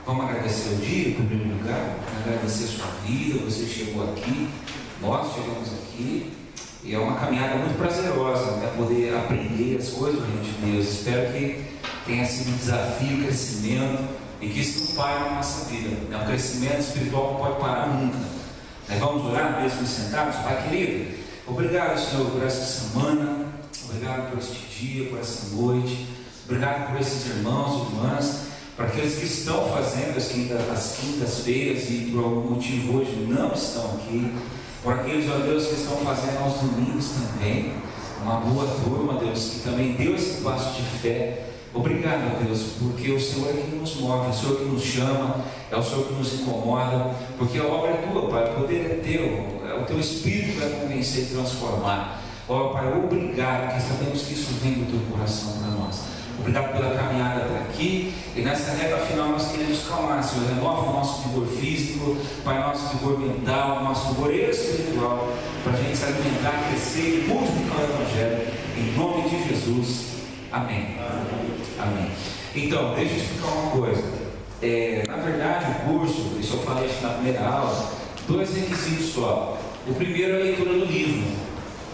Vamos agradecer o dia, em primeiro lugar, agradecer a sua vida, você chegou aqui, nós chegamos aqui, e é uma caminhada muito prazerosa, né? Poder aprender as coisas do reino de Deus. Espero que tenha sido um desafio, crescimento, e que isso não pare na nossa vida, né? O crescimento espiritual não pode parar nunca. Vamos orar mesmo sentados? Pai querido, obrigado, Senhor, por essa semana, obrigado por este dia, por essa noite, obrigado por esses irmãos e irmãs, para aqueles que estão fazendo as quintas-feiras e por algum motivo hoje não estão aqui, por aqueles, ó Deus, que estão fazendo aos domingos também, uma boa turma, Deus, que também deu esse passo de fé. Obrigado, Deus, porque o Senhor é que nos move, é o Senhor que nos chama, é o Senhor que nos incomoda, porque a obra é tua, Pai, o poder é teu, é o teu Espírito que vai convencer e transformar. Ó Pai, obrigado, porque sabemos que isso vem do teu coração para nós. Obrigado pela caminhada até aqui, e nessa reta final nós queremos clamar, Senhor, renova o nosso vigor físico, Pai, nosso vigor mental, nosso vigor espiritual, para a gente se alimentar, crescer e multiplicar o Evangelho, em nome de Jesus. Amém. Amém. Então, deixa eu explicar uma coisa. Na verdade, o curso, isso eu falei na primeira aula, 2 requisitos só. O primeiro é a leitura do livro,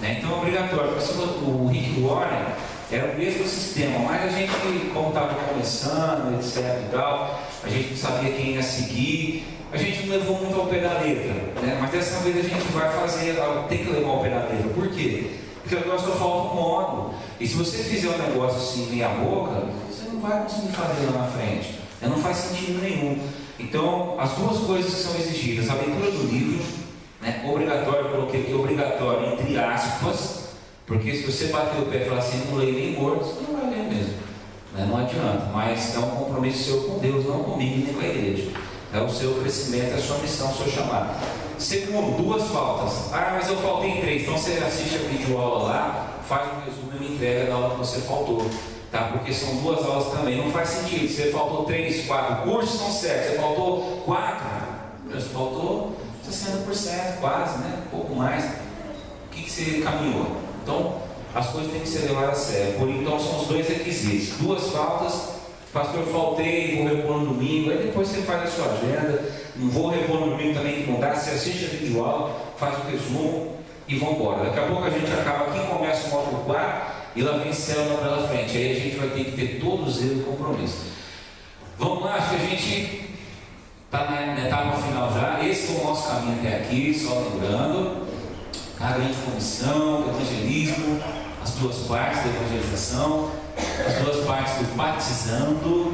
né? Então é obrigatório. O Rick Warren era o mesmo sistema, mas a gente, como estava começando, etc e tal, a gente não sabia quem ia seguir, a gente não levou muito ao pé da letra, né? Mas dessa vez a gente vai fazer, tem que levar ao pé da letra. Por quê? Porque o negócio falta um modo. E se você fizer um negócio assim, meia boca, você não vai conseguir fazer lá na frente. Não faz sentido nenhum. Então, as duas coisas que são exigidas, a leitura do livro, né, obrigatório, coloquei aqui obrigatório, entre aspas, porque se você bater o pé e falar assim, não leio nem morto, você não vai ler mesmo. Né? Não adianta, mas é um compromisso seu com Deus, não comigo nem com a igreja. É o seu crescimento, é a sua missão, o seu chamado. Segundo, 2 faltas. Mas eu faltei em 3. Então você assiste a videoaula lá, faz um resumo e me entrega da aula que você faltou. Tá? Porque são 2 aulas também. Não faz sentido. Você faltou 3, 4 cursos, são 7. Você faltou 4. Você faltou 60%, quase, né? Um pouco mais. O que você caminhou? Então, as coisas têm que ser levadas a sério. Por então, são os 2 requisitos. 2 faltas. Pastor, faltei, vou repor no domingo. Aí depois você faz a sua agenda. Não vou repor no domingo também, que não dá. Você assiste a videoaula, faz o resumo e vamos embora. Daqui a pouco a gente acaba aqui, começa o módulo 4 e lá vem célula pela frente. Aí a gente vai ter que ter todos eles compromisso. Vamos lá, acho que a gente está na etapa final já. Esse foi o nosso caminho até aqui, só lembrando. A grande comissão, o evangelismo, as 2 partes da evangelização, as 2 partes do batizando.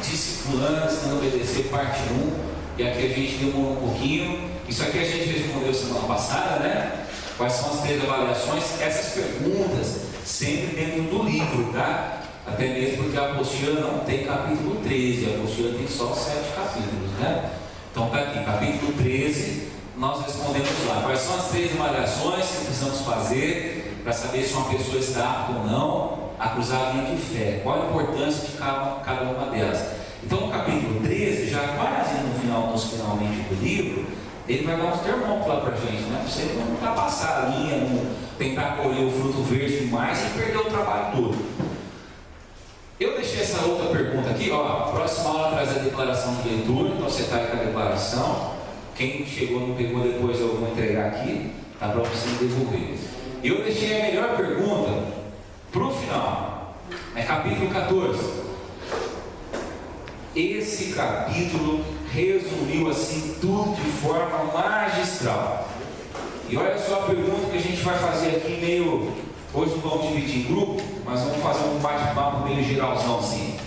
Discipulando, ensinando a obedecer, parte 1. E aqui a gente demorou um pouquinho. Isso aqui a gente respondeu semana passada, né? Quais são as 3 avaliações? Essas perguntas sempre dentro do livro, tá? Até mesmo porque a apostila não tem capítulo 13, a apostila tem só 7 capítulos, né? Então tá aqui, capítulo 13, nós respondemos lá. Quais são as 3 avaliações que precisamos fazer para saber se uma pessoa está apta ou não a cruzar a linha de fé? Qual a importância de cada uma delas? Então no capítulo 13, já quase no final, finalmente do livro, ele vai dar uns termômetros lá pra gente, né? Para você não ultrapassar a linha, não tentar colher o fruto verde demais e perder o trabalho todo. Eu deixei essa outra pergunta aqui, ó. A próxima aula traz a declaração de leitura, então você está aí com a declaração. Quem chegou não pegou depois, eu vou entregar aqui, tá? Para você devolver. Eu deixei a melhor pergunta para o final, capítulo 14. Esse capítulo resumiu assim tudo de forma magistral. E olha só a pergunta que a gente vai fazer aqui meio... Hoje não vamos dividir em grupo, mas vamos fazer um bate-papo meio geralzão assim.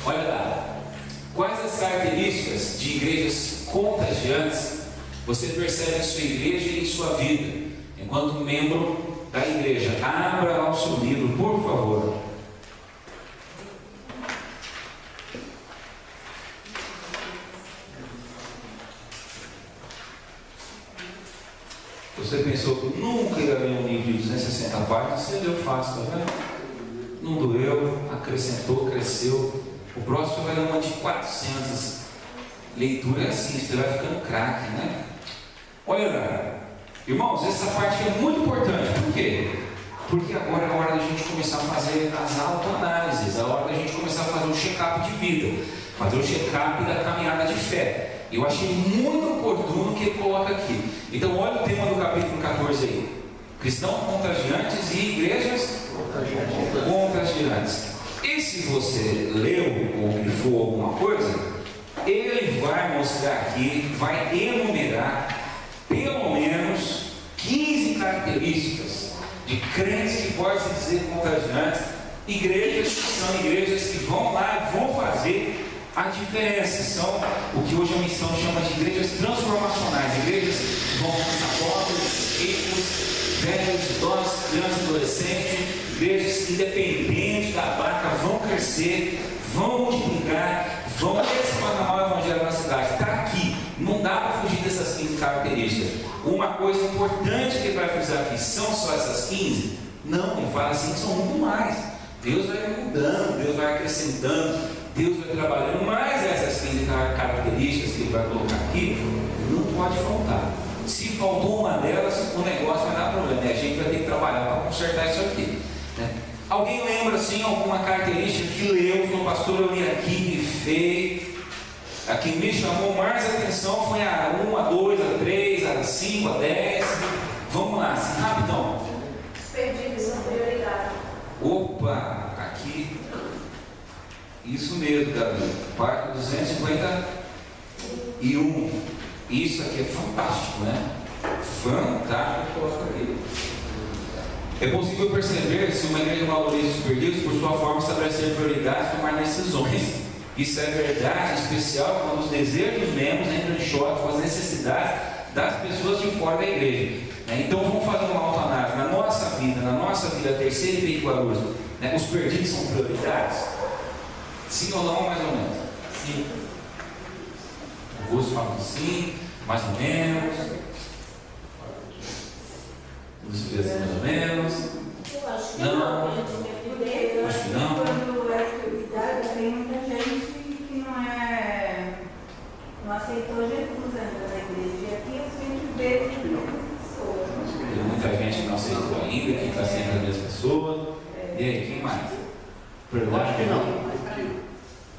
Olha lá. Quais as características de igrejas contagiantes você percebe em sua igreja e em sua vida, enquanto membro da igreja? Abra lá o seu livro, por favor. Você pensou que nunca ia ler um livro de 260 páginas, você leu fácil, tá vendo? Não doeu, acrescentou, cresceu. O próximo vai dar uma de 400. Leitura é assim, você vai ficando craque, né? Olha, irmãos, essa parte é muito importante. Por quê? Porque agora é a hora da gente começar a fazer as autoanálises, é a hora da gente começar a fazer um check-up de vida, fazer o check-up da caminhada de fé. Eu achei muito oportuno o que ele coloca aqui. Então olha o tema do capítulo 14 aí. Cristãos contagiantes e igrejas contagiantes. E se você leu ou grifou alguma coisa, ele vai mostrar aqui, vai enumerar pelo menos 15 características de crentes que podem se dizer contagiantes, igrejas que são igrejas que vão lá e vão fazer a diferença. São o que hoje a missão chama de igrejas transformacionais, igrejas que vão alcançar pobres, ricos, velhos, idosos, crianças, adolescentes, igrejas que, independente da barca, vão crescer, vão multiplicar, vão espalhar o evangelho na cidade. Está aqui, não dá para fugir dessas 15 características. Uma coisa importante que ele vai frisar aqui, são só essas 15? Não, ele fala assim que são muito mais. Deus vai mudando, Deus vai acrescentando, Deus vai trabalhando, mas essas 15 características que ele vai colocar aqui, não pode faltar. Se faltou uma delas, o negócio vai dar problema, e a gente vai ter que trabalhar para consertar isso aqui, né? Alguém lembra assim alguma característica que leu, falou, pastor, eu li aqui, grifei. A que me chamou mais atenção foi a 1, a 2, a 3, a 5, a 10. Vamos lá, assim, rapidão. Os perdidos são prioridade. Opa, aqui. Isso mesmo, Davi. Parte 251. Isso aqui é fantástico, né? Fantástico, coloca aqui. É possível perceber se uma igreja valoriza os perdidos por sua forma de estabelecer prioridades e tomar decisões. Isso é verdade, em especial quando os desejos dos membros entram em choque com as necessidades das pessoas de fora da igreja. Então vamos fazer uma autoanálise. Na nossa vida, terceira e Bem Guarulhos, os perdidos são prioridades? Sim ou não, mais ou menos? Sim. Alguns falam sim, mais ou menos. Você vê assim, mais ou menos? Eu acho que não. Acho que não. Quando é prioridade, tem muita gente que não aceitou Jesus ainda na igreja. E aqui a gente vê pessoas. Tem muita gente que não aceitou ainda, que está sempre as mesmas pessoas. E aí, quem mais? Prioridade? Acho que não.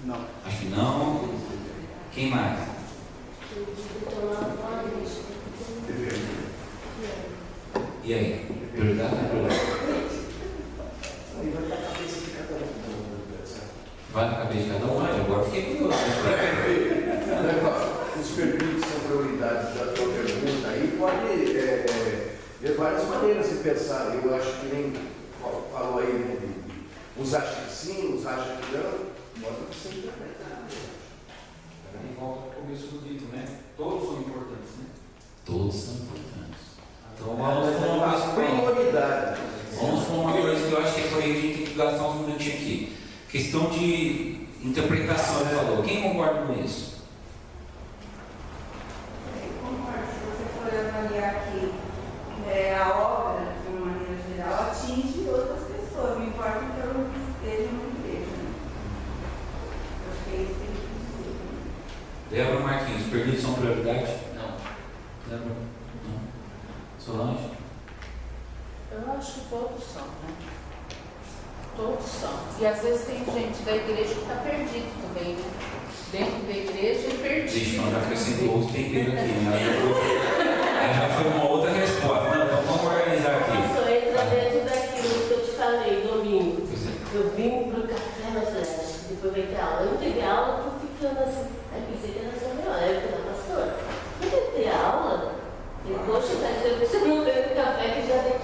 Não. Acho que não. Quem mais? E aí? Prioridade ou não é prioridade? Vai na cabeça de cada um? Agora fiquei curioso. Os perdidos são prioridades da tua pergunta aí, pode ter várias maneiras de pensar. Eu acho que nem falou aí, né? Uns acham que sim, uns acham que não. Bota que sim também. Aí volta para o começo do dito, né? Todos são importantes, né? Todos são importantes. Então vamos falar uma coisa. Prioridade. Vamos falar uma coisa que eu acho que é por aí a gente tem que gastar uns minutinhos aqui. Questão de interpretação, ele falou. Quem concorda com isso? Eu concordo. Se você for avaliar aqui, a obra, de uma maneira geral, atinge outras pessoas. Não importa que ela não esteja numa igreja. Eu acho que é isso que a gente precisa. Débora Marquinhos, perdidos são prioridade? Não. Débora? Não. Solange? Eu acho que todos são, né? Todos são. E às vezes tem gente da igreja que está perdido também, né? Dentro da igreja e perdido. Deixa eu já acrescentou os temperos aqui, né? Já foi uma outra resposta. Não, então vamos organizar aqui. Isso entra dentro daquilo que eu te falei domingo. Pois é. Eu vim pro café na flash, depois vai ter aula. Eu não peguei aula, eu fui ficando assim. Aí pensei que era só minha hora. Aí eu falei, pastor, quando eu ter aula, eu poxa, você não veio no café que já tem.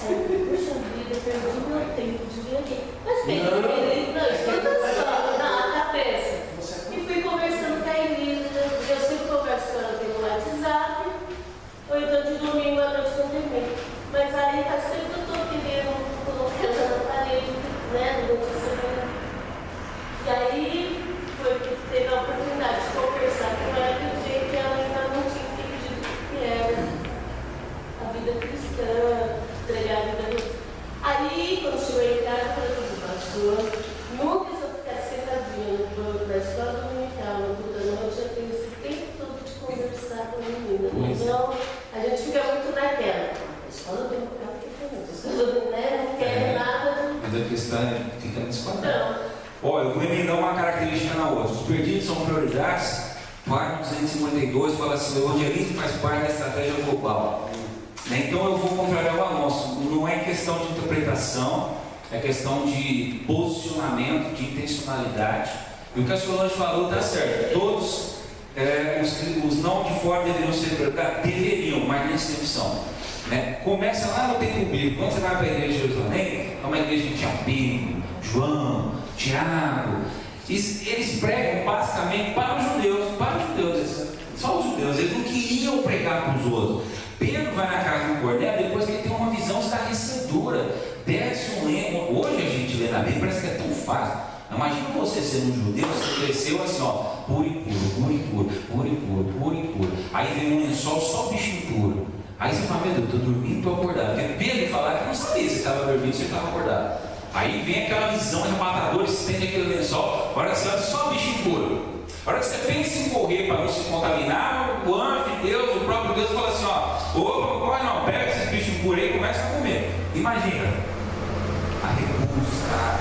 Aí eu falei, puxa vida, eu perdi meu tempo de vir aqui. Mas peguei, não, escuta só, na cabeça. E fui conversando com a Elisa, eu sempre converso com ela pelo WhatsApp, ou então de domingo à noite eu terminei. Mas aí faz tempo que eu estou querendo colocar ela na parede, né, durante a semana. E aí foi que teve a oportunidade de conversar com ela e ver que ela ainda não tinha entendido o que era a vida cristã, entregar a vida do... Aí, quando chegou em casa, eu falei assim, pastor, nunca se eu ficar sentadinha no banco da escola dominical, no culto da noite, eu tenho esse tempo todo de conversar com a menina. Então, a gente fica muito naquela. A escola dominical, o que foi? A escola dominical, né? Olha, eu vou emendar uma característica na outra. Os perdidos são prioridades. Parte 252 fala assim: o evangelismo faz parte da estratégia global. Então eu vou contrariar o Alonso. Não é questão de interpretação, é questão de posicionamento, de intencionalidade. E o que a Solange falou está certo. Todos os não de fora deveriam ser prioridades, deveriam, mas nem sempre são. Começa lá no tempo bíblico. Quando você vai para a igreja de Jerusalém, é uma igreja que tinha Pedro, João, Tiago. Eles pregam basicamente para os judeus, só os judeus. Eles não queriam pregar para os outros. Pedro vai na casa do Cornélio depois que ele tem uma visão estarrecedora. Desce um lembro. Hoje a gente lê na Bíblia, parece que é tão fácil. Imagina você sendo um judeu, você cresceu assim, ó, puro e puro, puro e puro, puro e puro, puro e puro. Aí vem um lençol só bicho impuro. Aí você fala: meu Deus, estou dormindo, estou acordado. Porque Pedro falava que não sabia se estava dormindo, se estava acordado. Aí vem aquela visão arrebatadora, estende aquele lençol. A hora que você olha, só bicho impuro. A hora que você pensa em correr para não se contaminar, o anjo de Deus, o próprio Deus fala assim: ó, opa, corre não, pega esses bichos impuros aí e começa a comer. Imagina a repulsa,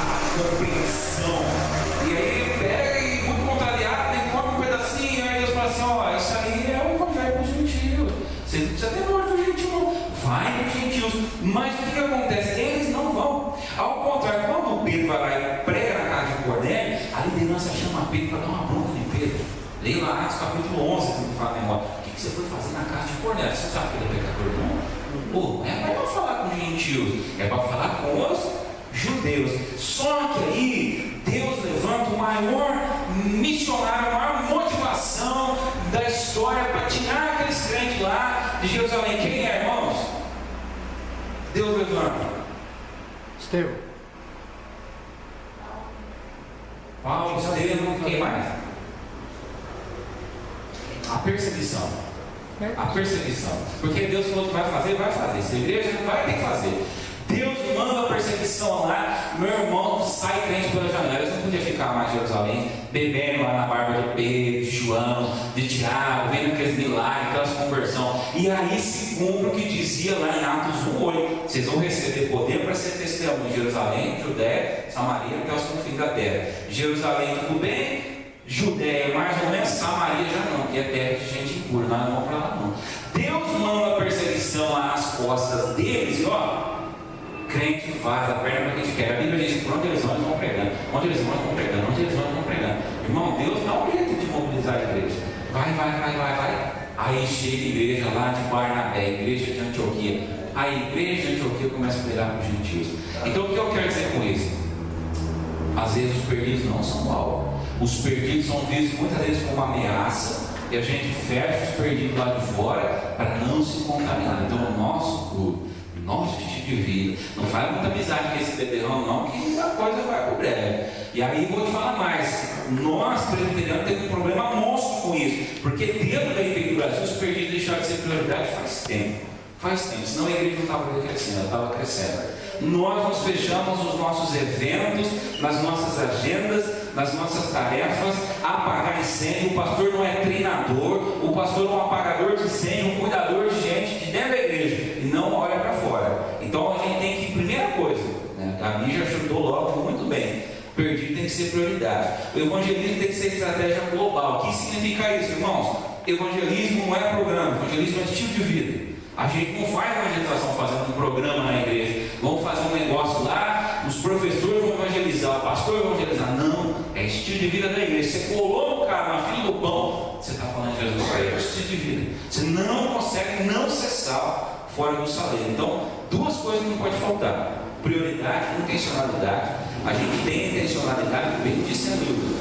a compreensão. E aí ele pega e, muito contrariado, ele come um pedacinho. Aí Deus fala assim: ó, isso aí é o evangelho para os gentios. Você não precisa ter nojo do gentio, não. Vai nos gentios. Mas o que acontece? Eles não vão. Ao contrário, quando Pedro vai lá e prega na casa de Cornélio, a liderança chama Pedro para dar uma bronca de Pedro. Leia lá Atos capítulo 11, que me fala a memória. O que você foi fazer na casa de Cornélio? Você sabe que ele é pecador, não? Pô, é para não falar com os gentios, é para falar com os judeus. Só que aí Deus levanta o maior missionário, a maior motivação da história para tirar aqueles crentes lá de Jerusalém. Quem é, irmãos? Deus levanta Estevão. Paulo, Estevão, quem mais? A perseguição. A perseguição. Porque Deus falou que vai fazer, vai fazer. Se a igreja não vai, tem que fazer. Deus manda a perseguição lá. Meu irmão sai crente pela janela. Eles não podiam ficar mais em Jerusalém, bebendo lá na barba de Pedro, de João, de Tiago, vendo aqueles milagres, aquelas conversões. E aí se cumpre o que dizia lá em Atos 1:8: vocês vão receber poder para ser testemunho em Jerusalém, Judéia, Samaria, até os confins da terra. Jerusalém tudo bem, Judéia mais ou menos, Samaria já não, que é terra de gente impura, nós não vamos para lá não. Deus manda a perseguição lá nas costas deles, e ó, crente faz a perna para quem quer. A Bíblia diz: por onde eles vão, eles vão pregando. Onde eles vão, eles vão pregando. Onde eles vão, eles vão pregando. Irmão, Deus dá um jeito de mobilizar a igreja. Vai. Aí chega a igreja lá de Barnabé, igreja de Antioquia. A igreja de Antioquia começa a pregar para os gentios. Então o que eu quero dizer com isso? Às vezes os perdidos não são alvo. Os perdidos são vistos muitas vezes como uma ameaça. E a gente fecha os perdidos lá de fora para não se contaminar. Então o nosso grupo, nosso estilo de vida, não faz muita amizade com esse beberrão não, que a coisa vai pro breve. E aí vou te falar mais: nós presbiterianos temos um problema monstro com isso, porque dentro da IPI do Brasil os perdidos deixaram de ser prioridade faz tempo, senão a igreja não estava crescendo, ela estava crescendo. Nós nos fechamos nos nossos eventos, nas nossas agendas, nas nossas tarefas, apagar incêndio. O pastor não é treinador, o pastor é um apagador de incêndio, um cuidador de gente de dentro da igreja, e não olha para fora. Então a gente tem que, primeira coisa, a Bíblia já chutou logo muito bem: perdido tem que ser prioridade. O evangelismo tem que ser estratégia global. O que significa isso, irmãos? Evangelismo não é programa, evangelismo é estilo de vida. A gente não faz evangelização fazendo um programa na igreja. Vamos fazer um negócio lá, os professores vão evangelizar, o pastor vai evangelizar. Não, é estilo de vida da igreja. Você colou no cara, na fila do pão, você está falando de Jesus para ele, é estilo de vida. Você não consegue não ser sal fora do saleiro. Então, duas coisas não pode faltar: prioridade e intencionalidade. A gente tem intencionalidade bem discernido.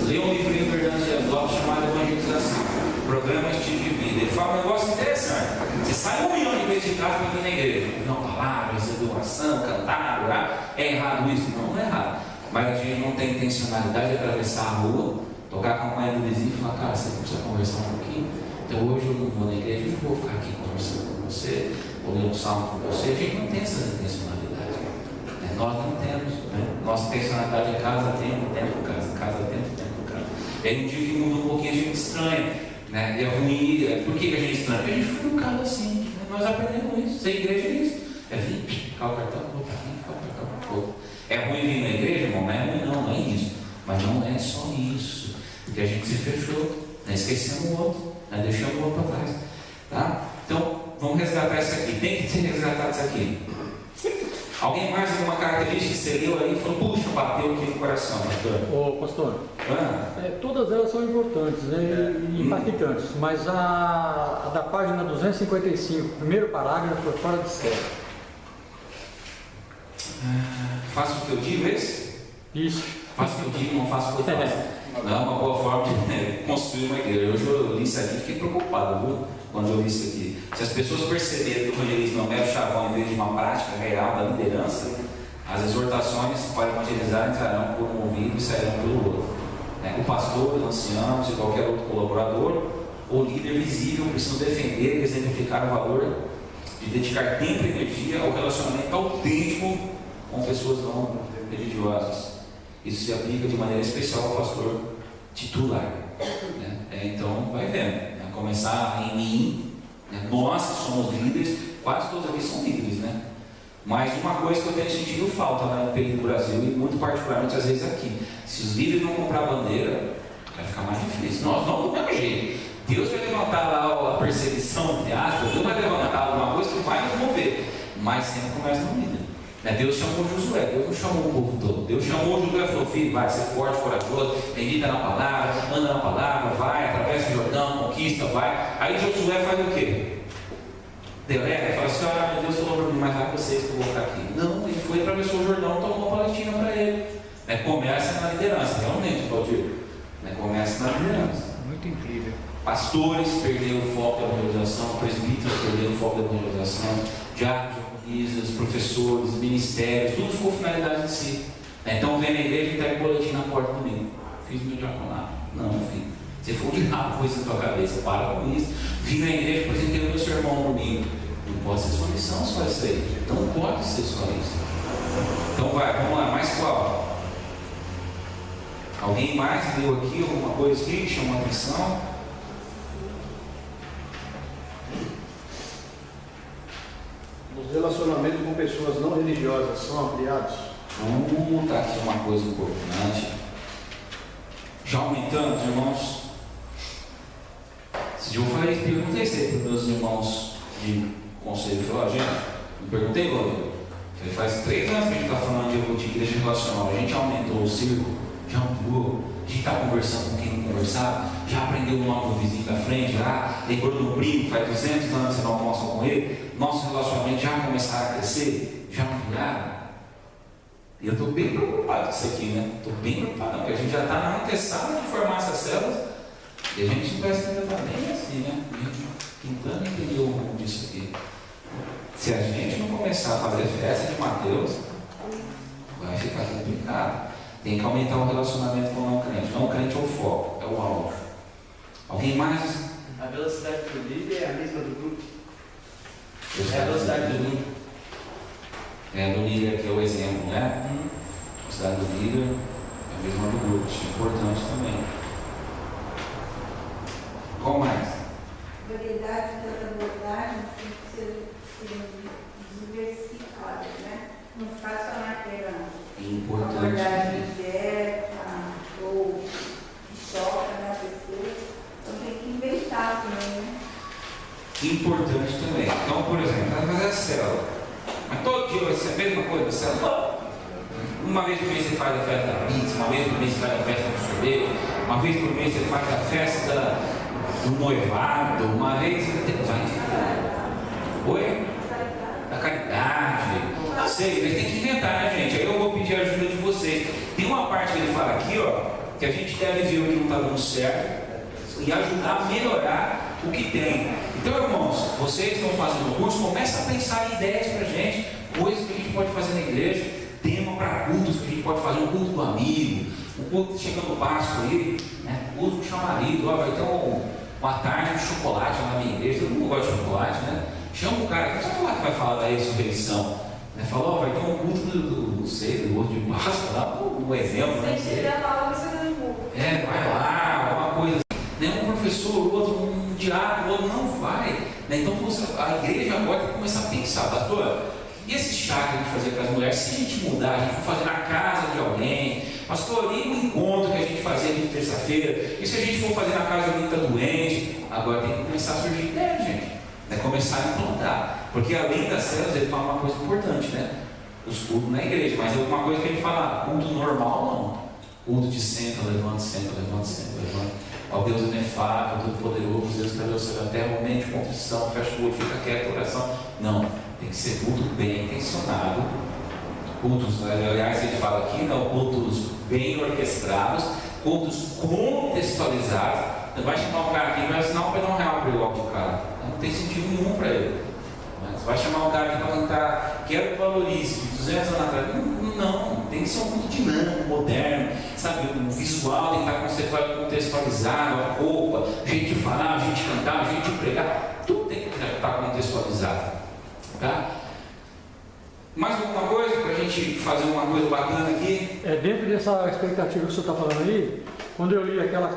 Lê um livrinho do Hernandes Dias Lopes chamado Evangelização, programa estilo de vida. Ele fala um negócio interessante: você sai 1 milhão de vezes de casa para vir na igreja, não palavras, adoração, cantar, adorar. É errado isso? Não é errado. Mas a gente não tem intencionalidade de atravessar a rua, tocar a campanha do vizinho e falar: cara, você precisa conversar um pouquinho. Então hoje eu não vou na igreja, eu vou ficar aqui conversando com você, vou ler um salmo com você. A gente não tem essa intencionalidade. Nós não temos. Nossa intencionalidade é casa, tempo, casa, tempo, casa. É um dia que muda um pouquinho, a gente estranha. É ruim. Por que a gente estranha? Porque a gente foi educado assim. Nós aprendemos isso. Ser igreja é isso. É vir, ficar o cartão, botar aqui, ficar o cartão, É ruim vir na igreja, irmão? Não é ruim, não é isso. Mas não é só isso. Porque a gente se fechou, né? Esquecemos o outro, né? Deixamos o outro para trás. Tá? Então, vamos resgatar isso aqui. Tem que ser resgatado isso aqui. Alguém mais alguma característica que você leu aí e falou, puxa, bateu aqui no coração, pastor? Ô, pastor, todas elas são importantes, né, e impactantes, mas a da página 255, primeiro parágrafo, é fora de série. Faço o que eu digo, esse? Isso. Faço o que eu digo, não faço o que eu faço. Não é uma boa forma de construir uma igreja. Hoje eu li isso aqui e fiquei preocupado, viu? Quando eu li isso aqui. Se as pessoas perceberem que o evangelismo é um mero chavão em vez de uma prática real da liderança, as exortações para evangelizar entrarão por um ouvido e sairão pelo outro. O pastor, os anciãos e qualquer outro colaborador ou líder visível precisam defender e exemplificar o valor de dedicar tempo e energia ao relacionamento autêntico com pessoas não religiosas. Isso se aplica de maneira especial ao pastor titular. Então, vai vendo. Começar em mim, nós que somos líderes, quase todos aqui são líderes, né? Mas uma coisa que eu tenho sentido falta na IPI do Brasil, e muito particularmente às vezes aqui, se os líderes não comprar bandeira, vai ficar mais difícil. Nós vamos do mesmo jeito. Deus vai levantar lá a perseguição, entre aspas, Deus vai levantar alguma coisa que vai nos mover, mas sempre começa no líder. Deus chamou Josué, Deus não chamou o povo todo. Deus chamou Josué e falou, filho, vai ser forte, corajoso, medita na palavra, anda na palavra, vai, atravessa o Jordão, conquista, vai. Aí Josué faz o quê? Delega, fala assim, meu Deus falou para mim, mas vai vocês que eu vou ficar aqui. Não, ele foi, atravessou o Jordão, tomou a Palestina para ele. Começa na liderança, realmente, Claudio. Começa na liderança. Muito incrível. Pastores perderam o foco da evangelização, presbíteros perderam o foco da evangelização, diáconos, professores, ministérios, tudo ficou finalidade em si. Então vem na igreja e pega o boletim na porta domingo. Fiz meu diaconato. Não, filho. Você for de rabo com isso na tua cabeça, para com isso. Vim na igreja, apresentei o meu sermão no domingo. Não pode ser sua missão só isso aí. Não pode ser só isso. Então vai, vamos lá, mais qual? Alguém mais leu aqui alguma coisa que chamou a atenção? Os relacionamentos com pessoas não religiosas são ampliados? Vamos botar aqui uma coisa importante. Já aumentamos, irmãos. Esse dia eu falei, perguntei isso aí para os meus irmãos de conselho teológico. Não perguntei, Rodrigo. Faz 3 anos que a gente está falando de igreja relacional. A gente aumentou o círculo, já ampliou. A gente está conversando com quem não conversava, já aprendeu o nome do vizinho da frente, já lembrou do primo, faz 200 anos que você não almoça com ele. Nossos relacionamentos já começaram a crescer, já ampliaram. E eu estou bem preocupado com isso aqui, né? Estou bem preocupado, porque a gente já está na antessala de formar essas células e a gente vai se ainda bem assim, né? A gente tentando entender o rumo disso aqui. Se a gente não começar a fazer festa de Mateus, vai ficar complicado. Tem que aumentar o relacionamento com o não crente. Não crente é o foco, é o alvo. Alguém mais? A velocidade do líder é a mesma do grupo? É a velocidade do líder. Do líder que é o exemplo, né? A velocidade do líder é a mesma do grupo. Isso é importante também. Qual mais? A variedade das abordagens tem que ser diversificada, né? Não ficar só naquela abordagem direta ou que choca na pessoa. Então tem que inventar também, né? Importante também. Então, por exemplo, vai fazer a célula. Mas todo dia vai ser a mesma coisa, a célula. Uma vez por mês você faz a festa da pizza, uma vez por mês você faz a festa do sorvete, uma vez por mês você faz a festa do noivado, uma vez vai ficar. Oi? Da caridade. Não sei, eles têm que inventar, né, gente? Aí eu vou pedir a ajuda de vocês. Tem uma parte que ele fala aqui, que a gente deve ver o que não está dando certo e ajudar a melhorar o que tem. Então, irmãos, vocês estão fazendo o curso, começa a pensar em ideias para a gente, coisas que a gente pode fazer na igreja, tema para cultos que a gente pode fazer, um culto do amigo, um culto chegando no Páscoa aí, né? Culto do chamarido, vai ter uma tarde de chocolate lá na minha igreja, todo mundo gosta de chocolate, né? Chama o cara, não precisa falar que vai falar da ressurreição, né? Fala, vai ter um culto do sei, do outro de Páscoa lá, um exemplo, né? Vai lá, uma coisa assim. Um professor, o outro, um diácono, o outro não vai. Né? Então a igreja agora tem que começar a pensar, pastor, E esse chá que a gente fazia para as mulheres, se a gente mudar, a gente for fazer na casa de alguém, pastor, e o encontro que a gente fazia de terça-feira, e se a gente for fazer na casa de alguém que está doente, agora tem que começar a surgir ideia, gente. É começar a implantar. Porque além das células, ele fala uma coisa importante, né? Os cultos na igreja, mas é uma coisa que ele fala, culto normal não. Culto de senta, levanta, senta, levanta, senta, levanta. Ó Deus inefável, todo-poderoso, Deus que deu o céu da terra, momento de contrição, fecha o olho, fica quieto, oração. Não, tem que ser culto bem intencionado. Cultos, aliás, ele fala aqui, não, cultos bem orquestrados, cultos contextualizados. Não vai chamar um cara aqui, vai assinar um R$1 para ele logo de cara. Não tem sentido nenhum para ele. Mas vai chamar um cara aqui para cantar, quero que valorize, 200 anos atrás. Não, tem que ser um culto dinâmico, moderno, sabe? O visual tem que estar contextualizado, a roupa, o jeito de falar, o jeito de cantar, o jeito de pregar, tudo tem que estar contextualizado. Tá? Mais alguma coisa para a gente fazer uma coisa bacana aqui? Dentro dessa expectativa que o senhor está falando aí, quando eu li aquela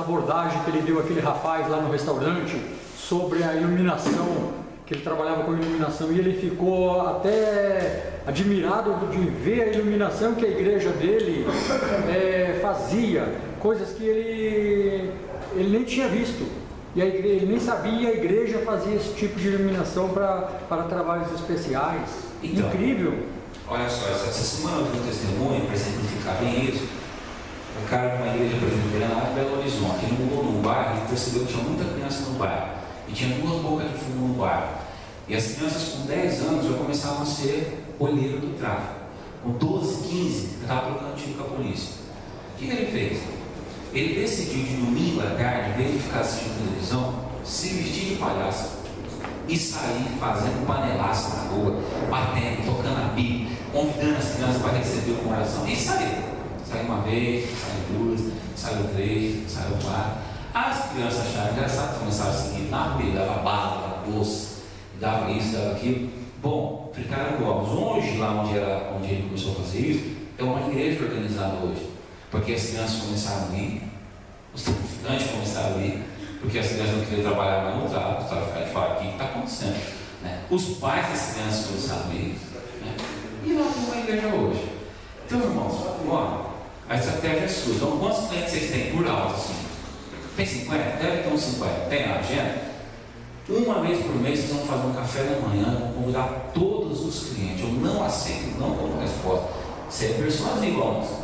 abordagem que ele deu àquele rapaz lá no restaurante sobre a iluminação, que ele trabalhava com iluminação, e ele ficou até admirado de ver a iluminação que a igreja dele fazia, coisas que ele nem tinha visto, e ele nem sabia, e a igreja fazia esse tipo de iluminação para trabalhos especiais. Então, incrível. Olha só, essa semana eu vi um testemunho para exemplificar bem isso. Um cara de uma igreja presbiteriana lá em Belo Horizonte, ele mudou num bairro e percebeu que tinha muita criança no bairro. E tinha 2 bocas de fumo no bairro. E as crianças com 10 anos já começavam a ser olheiro do tráfico. Com 12, 15, estava trocando tiro com a polícia. O que ele fez? Ele decidiu de domingo à tarde, em vez de ficar assistindo televisão, se vestir de palhaço e sair fazendo panelaço na rua, batendo, tocando a Bíblia, convidando as crianças para receber uma oração. E saiu. Saiu uma vez, saiu 2, saiu 3, saiu 4. As crianças acharam engraçado, começaram a seguir na rua, dava bala, dava doce, dava isso, dava aquilo. Bom, ficaram iguais. Hoje, lá onde ele começou a fazer isso, é uma igreja organizada hoje. Porque as crianças começaram a ir, os traficantes começaram a ir, porque as crianças não queriam trabalhar mais no tráfico, os traficantes falaram: o que está acontecendo? Né? Os pais das crianças começaram a ir, né? E nós temos uma igreja hoje. Então, irmãos, ó, a estratégia é sua. Então, quantos clientes vocês têm por alto assim? Tem 50? Deve ter uns 50. Tem na agenda? Uma vez por mês vocês vão fazer um café da manhã, vão convidar todos os clientes. Eu não aceito, não como resposta. Você é persuasivo, irmãos.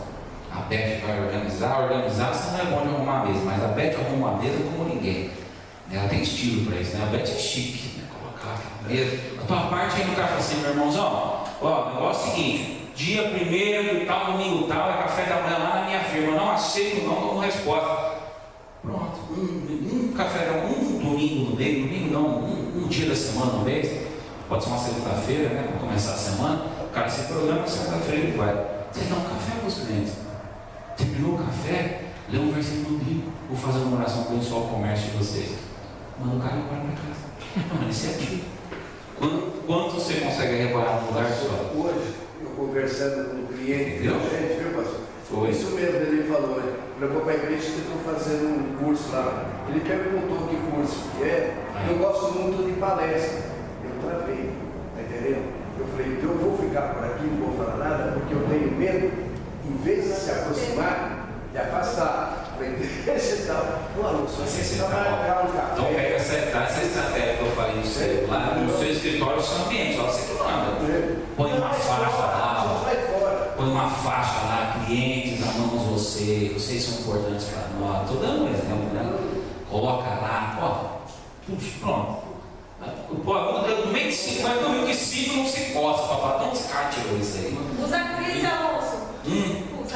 A Beth vai organizar, você não é bom de arrumar a mesa, mas a Beth arruma a mesa como ninguém. Ela tem estilo para isso, né? A Beth é chique, né? Colocar a mesa. A tua parte aí no café assim, meu irmãozão. Ó, o negócio é o seguinte: dia 1º do tal, domingo tal, é café da manhã lá na minha firma. Eu não aceito não como resposta. Pronto, um café da manhã, um domingo no mês, domingo não, um dia da semana no mês, pode ser uma segunda-feira, né? Para começar a semana, o cara se programa, segunda-feira ele vai. Você dá um café para os clientes. Terminou o café, lê um versículo bíblico, vou fazer uma oração para abençoar o comércio de vocês. Manda o cara embora para casa. Mano, isso é ativo. Quanto você consegue reparar no lugar só? Hoje, eu conversando com um cliente, viu, pastor? Foi. Isso mesmo, ele falou, né? Eu vou para a igreja que estou fazendo um curso lá. Ele perguntou que curso que é. Eu gosto muito de palestra. Eu travei, tá entendendo? Eu falei, eu vou ficar por aqui, não vou falar nada, porque eu tenho medo, em vez de se aproximar, de afastar. Falei, deixa e tal. Pô, você vai marcar um café. Então pega essa estratégia que eu falei no seu, lá no seu escritório, no seu ambiente, só você que manda. Põe uma faixa lá, põe uma faixa lá, clientes, amamos vocês são importantes para nós. Estou dando um exemplo, né? Coloca lá, ó, puxa, pronto. No meio de 5, mas no meio de 5 não se posta para falar, não descarte isso aí. Usa crise, Alonso.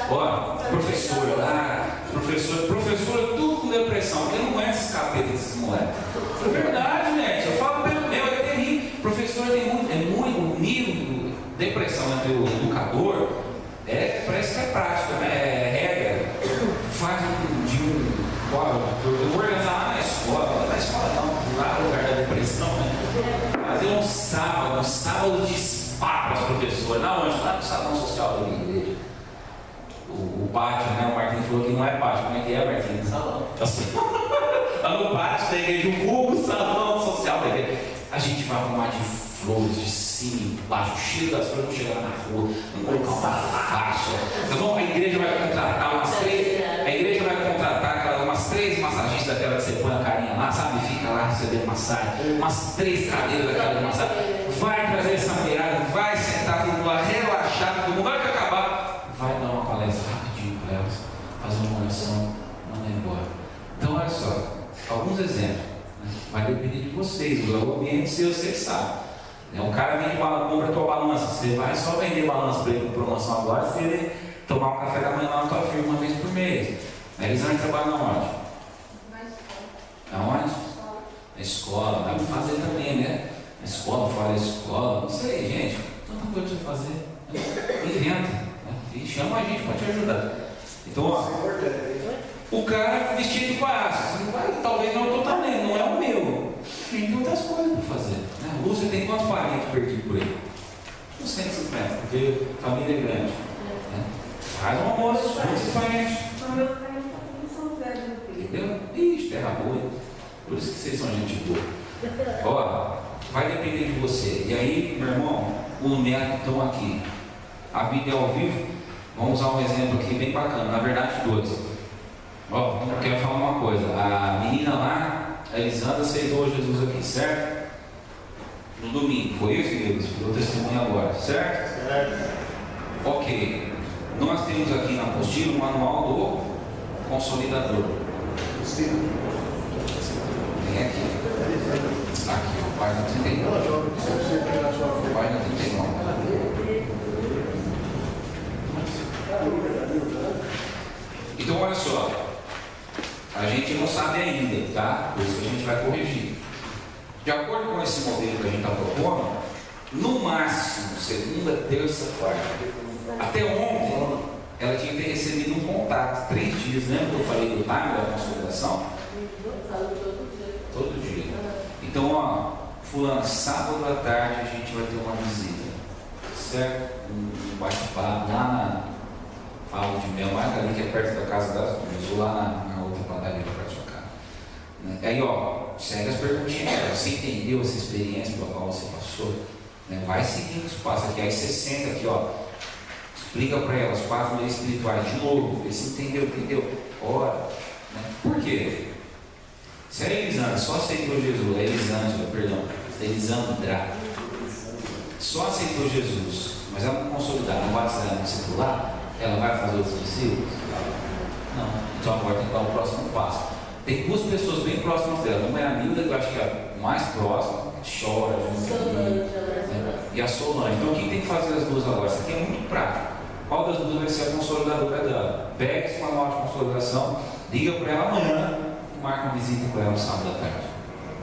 Ó, professor lá, professor tudo com depressão, porque não conhece esse capeta desses moleques. É verdade, gente, eu falo pelo meu, é terrível. Professor tem muito nível de depressão entre o educador, parece que é prática, né? É regra. Faz eu vou organizar lá na escola não, lá no lugar da depressão, né? Fazer um sábado de spa para os professores, na onde? Lá no salão social da minha igreja. O pátio, né? O Marquinhos falou que não é pátio. Como é que é, Marquinhos? Salão. Lá no pátio da igreja, o vulgo salão social da igreja. A gente vai arrumar de flores de cima e embaixo, o cheiro das flores, vão chegar na rua, vão colocar uma faixa. Então, a igreja vai contratar umas 3, a igreja vai contratar umas 3 massagistas daquela que você põe a carinha lá, sabe? Fica lá recebendo massagem, umas 3 cadeiras daquela de massagem. Vai trazer essa mulherada, vai sentar todo mundo lá, relaxado, todo mundo, vai acabar, vai dar uma palestra rapidinho para elas, fazer uma oração, mandar embora. Então, olha só, alguns exemplos. Vai depender de vocês, o ambiente seu, vocês sabem. O cara vem e compra a tua balança, você vai só vender balança para ele com promoção agora, se ele tomar um café da manhã lá na tua firma uma vez por mês. Eles vão trabalhar na onde? Aonde? Na escola, dá para fazer também, né? Na escola, fora da escola, não sei, gente, tanta coisa para fazer. Inventa, né? E chama a gente para te ajudar. Então, ó, o cara vestido de palhaço, talvez não é o teu talento, não é o meu. Tem outras coisas para fazer. Né? Lúcia tem quantos parentes perdidos por aí? 150, porque a família é grande. Né? Faz um almoço, muitos parentes. Entendeu? Ixi, terra boa. Por isso que vocês são gente boa. Ó, vai depender de você. E aí, meu irmão, o neto estão aqui. A vida é ao vivo. Vamos usar um exemplo aqui bem bacana. Na verdade, 2. Ó, eu quero falar uma coisa. A menina lá, a Elisandra, aceitou Jesus aqui, certo? No domingo. Foi isso, Deus? Deu testemunho agora, certo? Certo. Ok. Nós temos aqui na apostila o manual do Consolidador. Vem aqui. Aqui, ó, página 39. Página 39. Então, olha só. A gente não sabe ainda, tá? Por isso que a gente vai corrigir. De acordo com esse modelo que a gente está propondo, no máximo, segunda, terça, quarta. Até ontem, ela tinha que ter recebido um contato, 3 dias, lembra que eu falei do time da consolidação? Todo dia. Então, ó, fulano, sábado à tarde a gente vai ter uma visita, certo? Um bate-papo lá na Fala de Mel, mais ali que é perto da casa das duas, ou lá na outra padaria perto da sua casa. Né? Aí, ó, segue as perguntinhas, você entendeu essa experiência pela qual você passou? Né? Vai seguindo os passos aqui, aí você senta aqui, ó, explica para elas 4 leis espirituais de novo, vê se entendeu? Ora, né? Por quê? Se a Elisandra só aceitou Jesus, Elisandra só aceitou Jesus, mas ela não consolidar, não batizar, não discipular, ela vai fazer outros discípulos? Não. Então agora tem que dar o próximo passo. Tem 2 pessoas bem próximas dela. Uma é a Nilda, que eu acho que é a mais próxima, que chora junto comigo, e a Solange. Então quem tem que fazer as 2 agora? Isso aqui é muito prático. Qual das 2 vai ser a consolidadora dela? Pega esse manual de consolidação, liga para ela amanhã e marca uma visita para ela no sábado à tarde.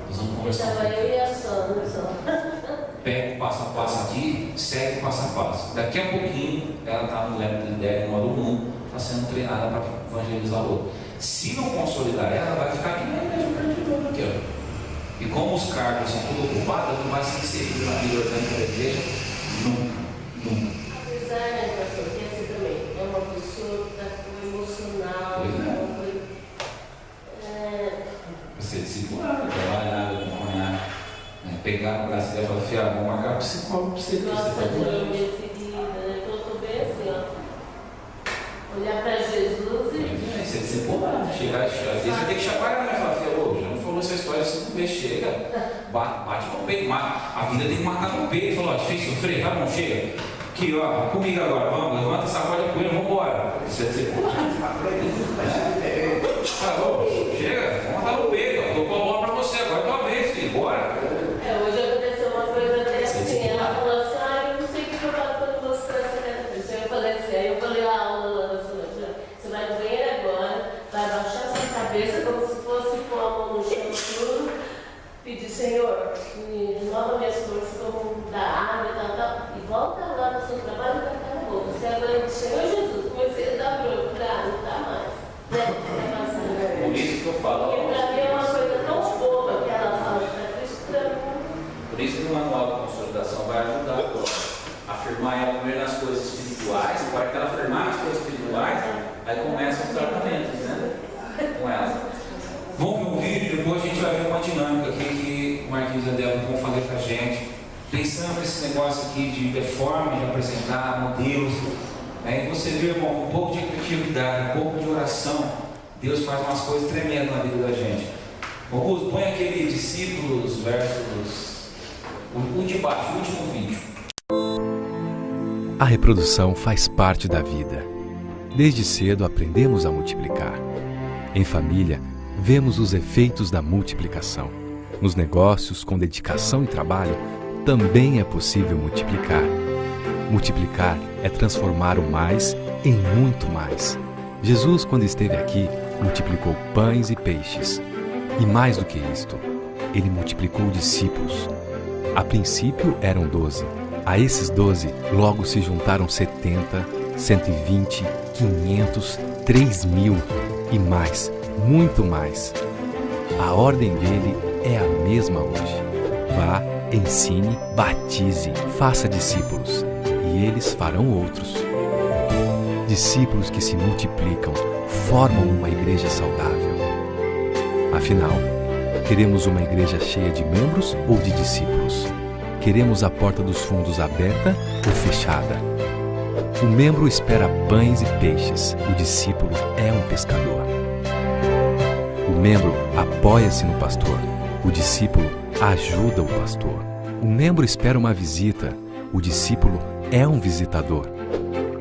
Nós vamos conversar. Estava eu e a Sandra. Pega o passo a passo aqui, segue o passo a passo. Daqui a pouquinho, ela está no level de 10, no módulo 1, está sendo treinada para evangelizar o outro. Se não consolidar ela, vai ficar aqui na igreja perdidona aqui, ó. E como os cargos são tudo ocupados, não vai ser inserido na vida orgânica da igreja nunca. Apesar, né, pastor, que essa também é uma pessoa que está com emocional, uma coisa. Você discipular, trabalhar, acompanhar, né? Pegar o braço dela e falar, filha, vamos marcar psicólogo para você ver. Nossa, minha ferida, né? Eu estou bem assim, ó. Olhar para Jesus e. Você discipular, chegar, às vezes você tem que chamar ela e falar, filha, já não falou essa história 5 vezes, chega, bate no peito, a vida tem que matar no peito, falou, ó, te fez sofrer, tá bom, chega. Aqui, ó, comigo agora, vamos, levanta essa corda com ele, vamos embora. Isso é discipular. Chega, vamos matar no peito, ó, tô com a bola para você, agora é tua vez, filho, bora. Hoje aconteceu uma coisa até assim, ela falou assim, eu não sei o que eu falo quando você está assim. Eu falei assim, aí eu falei a aula lá na sua noite, você vai no banheiro agora, vai baixar sua cabeça como se fosse com a mão no chão tudo, pedir, Senhor, me renova minhas forças como da água e tal, e volta lá no seu trabalho e vai ficar na boca. Você agora diz, Senhor Jesus, comecei a dar procurar, não dá mais. Né? Por isso que eu falo. Porque para mim é uma coisa tão boba que ela fala para Cristo para mim. Por isso que o manual de consolidação vai ajudar agora. Afirmar ela primeiro nas coisas espirituais, e para que ela afirmar as coisas espirituais, aí começam os tratamentos, né? Com ela. Vamos ver um vídeo, depois a gente vai ver uma dinâmica aqui que o Marquinhos e a Débora vão fazer com a gente. pensando nesse negócio aqui de forma de apresentar modelos, né? E você vê, irmão, um pouco de criatividade, um pouco de oração, Deus faz umas coisas tremendas na vida da gente. Augusto, põe aquele discípulos versus o de baixo, o último vídeo. A reprodução faz parte da vida. Desde cedo aprendemos a multiplicar. Em família, vemos os efeitos da multiplicação. Nos negócios, com dedicação e trabalho, também é possível multiplicar. Multiplicar é transformar o mais em muito mais. Jesus, quando esteve aqui, multiplicou pães e peixes. E mais do que isto, ele multiplicou discípulos. A princípio eram 12. A esses 12, logo se juntaram 70, 120, 500, 3.000 e mais, muito mais. A ordem dele é a mesma hoje. Vá, ensine, batize, faça discípulos, e eles farão outros. Discípulos que se multiplicam formam uma igreja saudável. Afinal, queremos uma igreja cheia de membros ou de discípulos? Queremos a porta dos fundos aberta ou fechada? O membro espera pães e peixes, o discípulo é um pescador. O membro apoia-se no pastor, o discípulo ajuda o pastor. O membro espera uma visita, o discípulo é um visitador.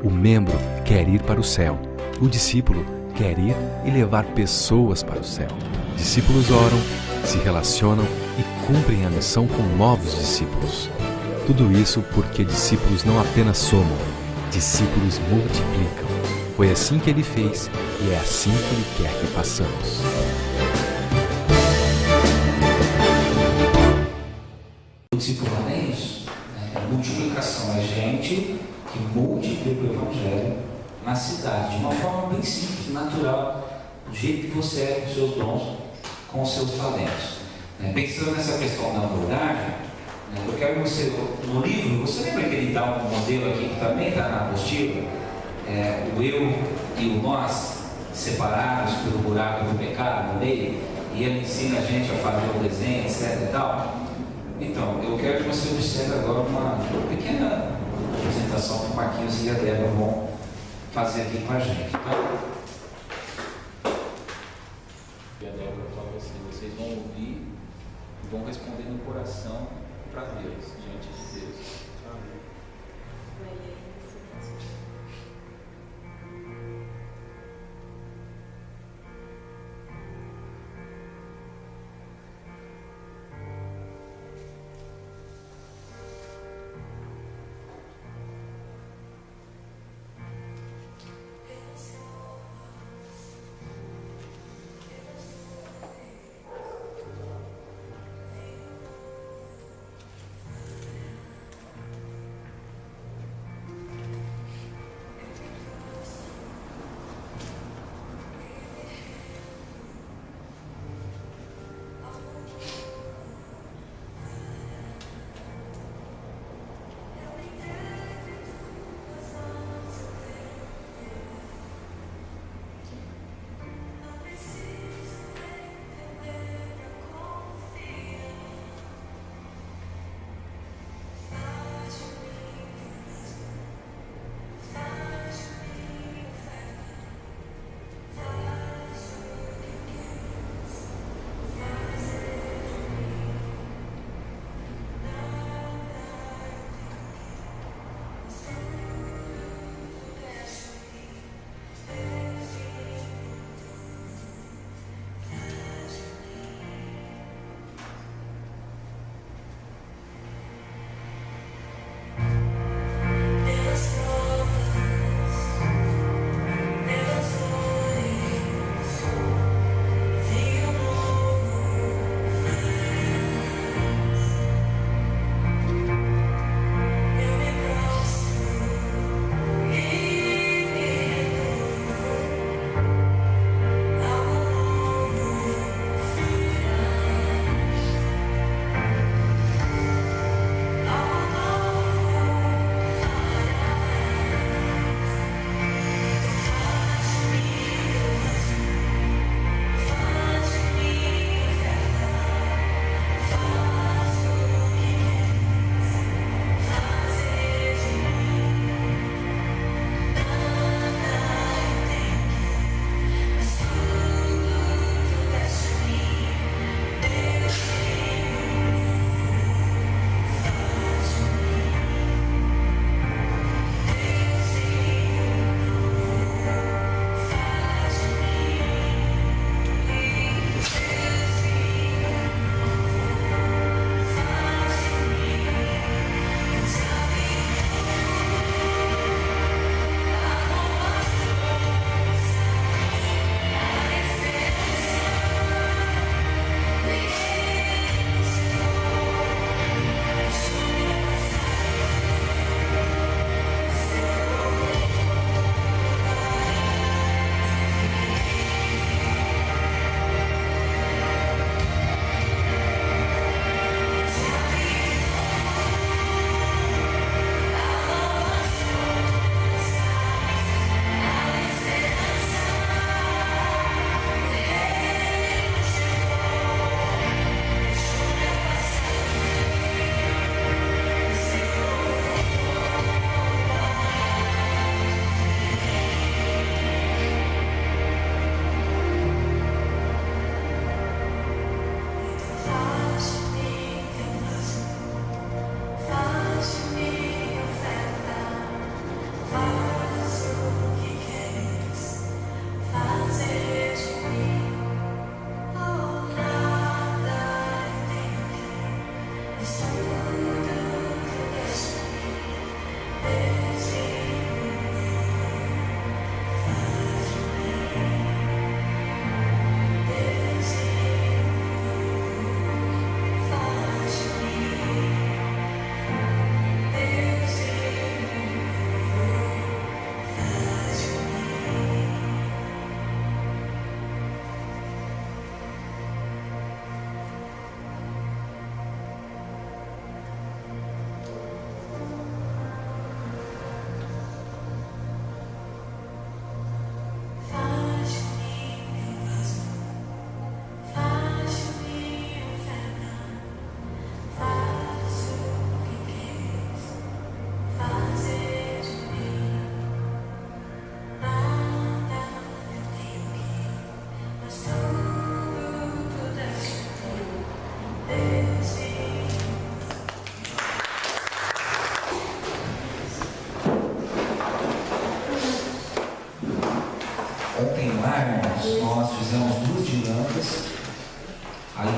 O membro quer ir para o céu, o discípulo quer ir e levar pessoas para o céu. Discípulos oram, se relacionam e cumprem a missão com novos discípulos. Tudo isso porque discípulos não apenas somam, discípulos multiplicam. Foi assim que ele fez e é assim que ele quer que façamos. O discipulado é isso, né? Multiplicação, é gente que multiplica o Evangelho na cidade, de uma forma bem simples, natural, do jeito que você é, com os seus dons, com os seus talentos. Pensando nessa questão da abordagem, eu quero que você, no livro, você lembra que ele dá um modelo aqui que também está na apostila? O eu e o nós, separados pelo buraco do pecado no meio, e ele ensina a gente a fazer o desenho, etc e tal. Então, eu quero que você observe agora uma pequena apresentação que o Marquinhos e a Débora vão fazer aqui com a gente. Então, e a Débora falou assim, vocês vão ouvir e vão responder no coração para Deus, diante de Deus. Amém.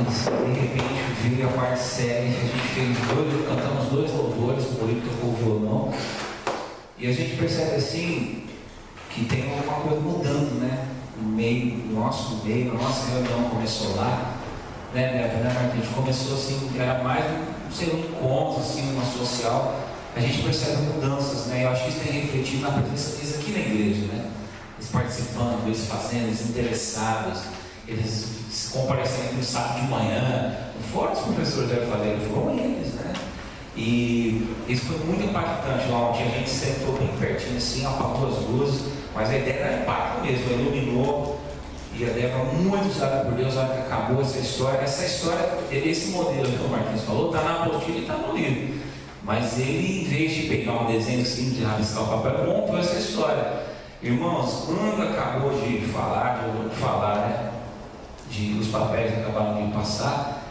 mas de repente veio a parte séria, a gente cantamos 2 louvores, o Polito tocou o violão, e a gente percebe assim que tem alguma coisa mudando, né? No nossa reunião começou lá, né, a gente começou assim, era mais um encontro, assim, uma social, a gente percebe mudanças, né? Eu acho que isso tem refletido na presença deles aqui na igreja, né? Eles participando, eles fazendo, eles interessados, eles comparecendo no sábado de manhã, não foram os professores da Faleira, foram eles, né? E isso foi muito impactante lá ontem, a gente sentou bem pertinho assim, apagou as luzes, mas a ideia era impacto mesmo, iluminou, e a Débora, muito usada por Deus, que acabou essa história, esse modelo que o Marquinhos falou, está na apostila e está no livro, mas ele, em vez de pegar um desenho simples de rabiscar o papel, montou essa história. Irmãos, quando acabou de falar, né, os papéis acabaram de passar,